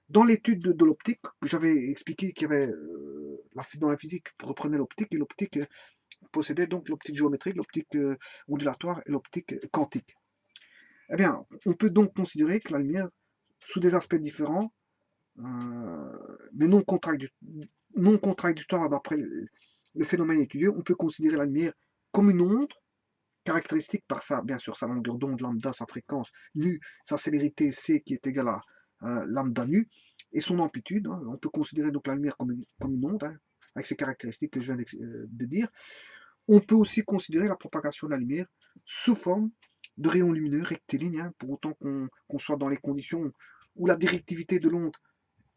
Dans l'étude de l'optique, j'avais expliqué qu'il y avait dans la physique reprenait l'optique et l'optique possédait donc l'optique géométrique, l'optique ondulatoire et l'optique quantique. Eh bien, on peut donc considérer que la lumière, sous des aspects différents, mais non contradictoires d'après le phénomène étudié, on peut considérer la lumière comme une onde caractéristique par ça, bien sûr, sa longueur d'onde lambda, sa fréquence nu, sa célérité c qui est égale à lambda nu, et son amplitude. Hein. On peut considérer donc la lumière comme une onde, hein, avec ses caractéristiques que je viens de dire. On peut aussi considérer la propagation de la lumière sous forme de rayons lumineux rectilignes, hein, pour autant qu'on soit dans les conditions où la directivité de l'onde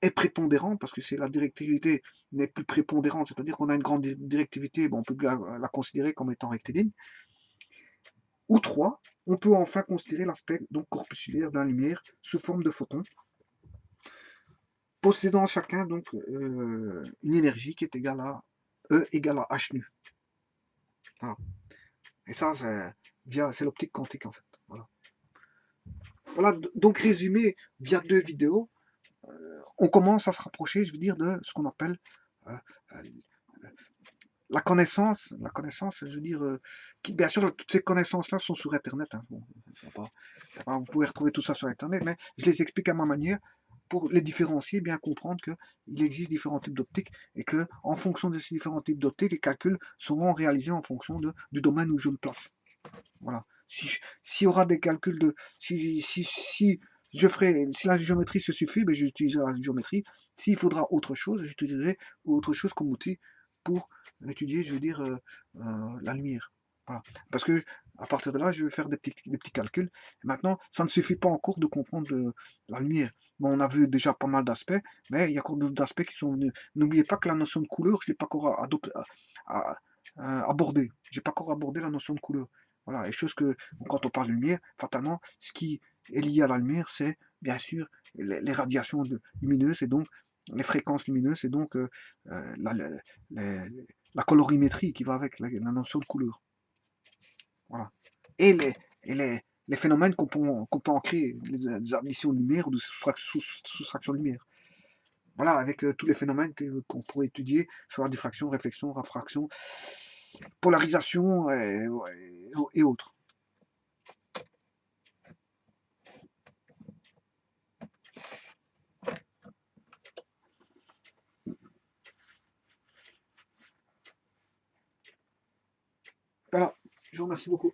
est prépondérante, parce que c'est la directivité n'est plus prépondérante, c'est-à-dire qu'on a une grande directivité, bon, on peut la considérer comme étant rectiligne. Ou 3, on peut enfin considérer l'aspect donc corpusculaire de la lumière sous forme de photons, possédant chacun donc une énergie qui est égale à E égale à H nu. Voilà. Et ça, c'est l'optique quantique en fait. Voilà. Voilà, donc résumé via 2 vidéos, on commence à se rapprocher, je veux dire, de ce qu'on appelle la connaissance, je veux dire, bien sûr, toutes ces connaissances-là sont sur Internet. Hein. Bon, vous pouvez retrouver tout ça sur Internet, mais je les explique à ma manière pour les différencier, bien comprendre qu'il existe différents types d'optiques et que, en fonction de ces différents types d'optiques, les calculs seront réalisés en fonction du domaine où je me place. Voilà. S'il y aura des calculs de, si la géométrie se suffit, ben j'utiliserai la géométrie. S'il faudra autre chose, j'utiliserai autre chose comme outil pour étudier, je veux dire, la lumière. Voilà. Parce que à partir de là, je vais faire des petits calculs. Et maintenant, ça ne suffit pas encore de comprendre la lumière. Bon, on a vu déjà pas mal d'aspects, mais il y a encore d'autres aspects qui sont. N'oubliez pas que la notion de couleur, je ne l'ai pas encore à- abordé. J'ai pas encore abordé la notion de couleur. Voilà, et chose que quand on parle de lumière, fatalement, ce qui est lié à la lumière, c'est bien sûr les radiations lumineuses et donc les fréquences lumineuses et donc la- la colorimétrie qui va avec la notion de couleur. Voilà. Et les phénomènes qu'on peut en créer, les additions de lumière ou de soustraction de lumière. Voilà, avec tous les phénomènes qu'on pourrait étudier sur la diffraction, réflexion, réfraction, polarisation et autres. Voilà, je vous remercie beaucoup.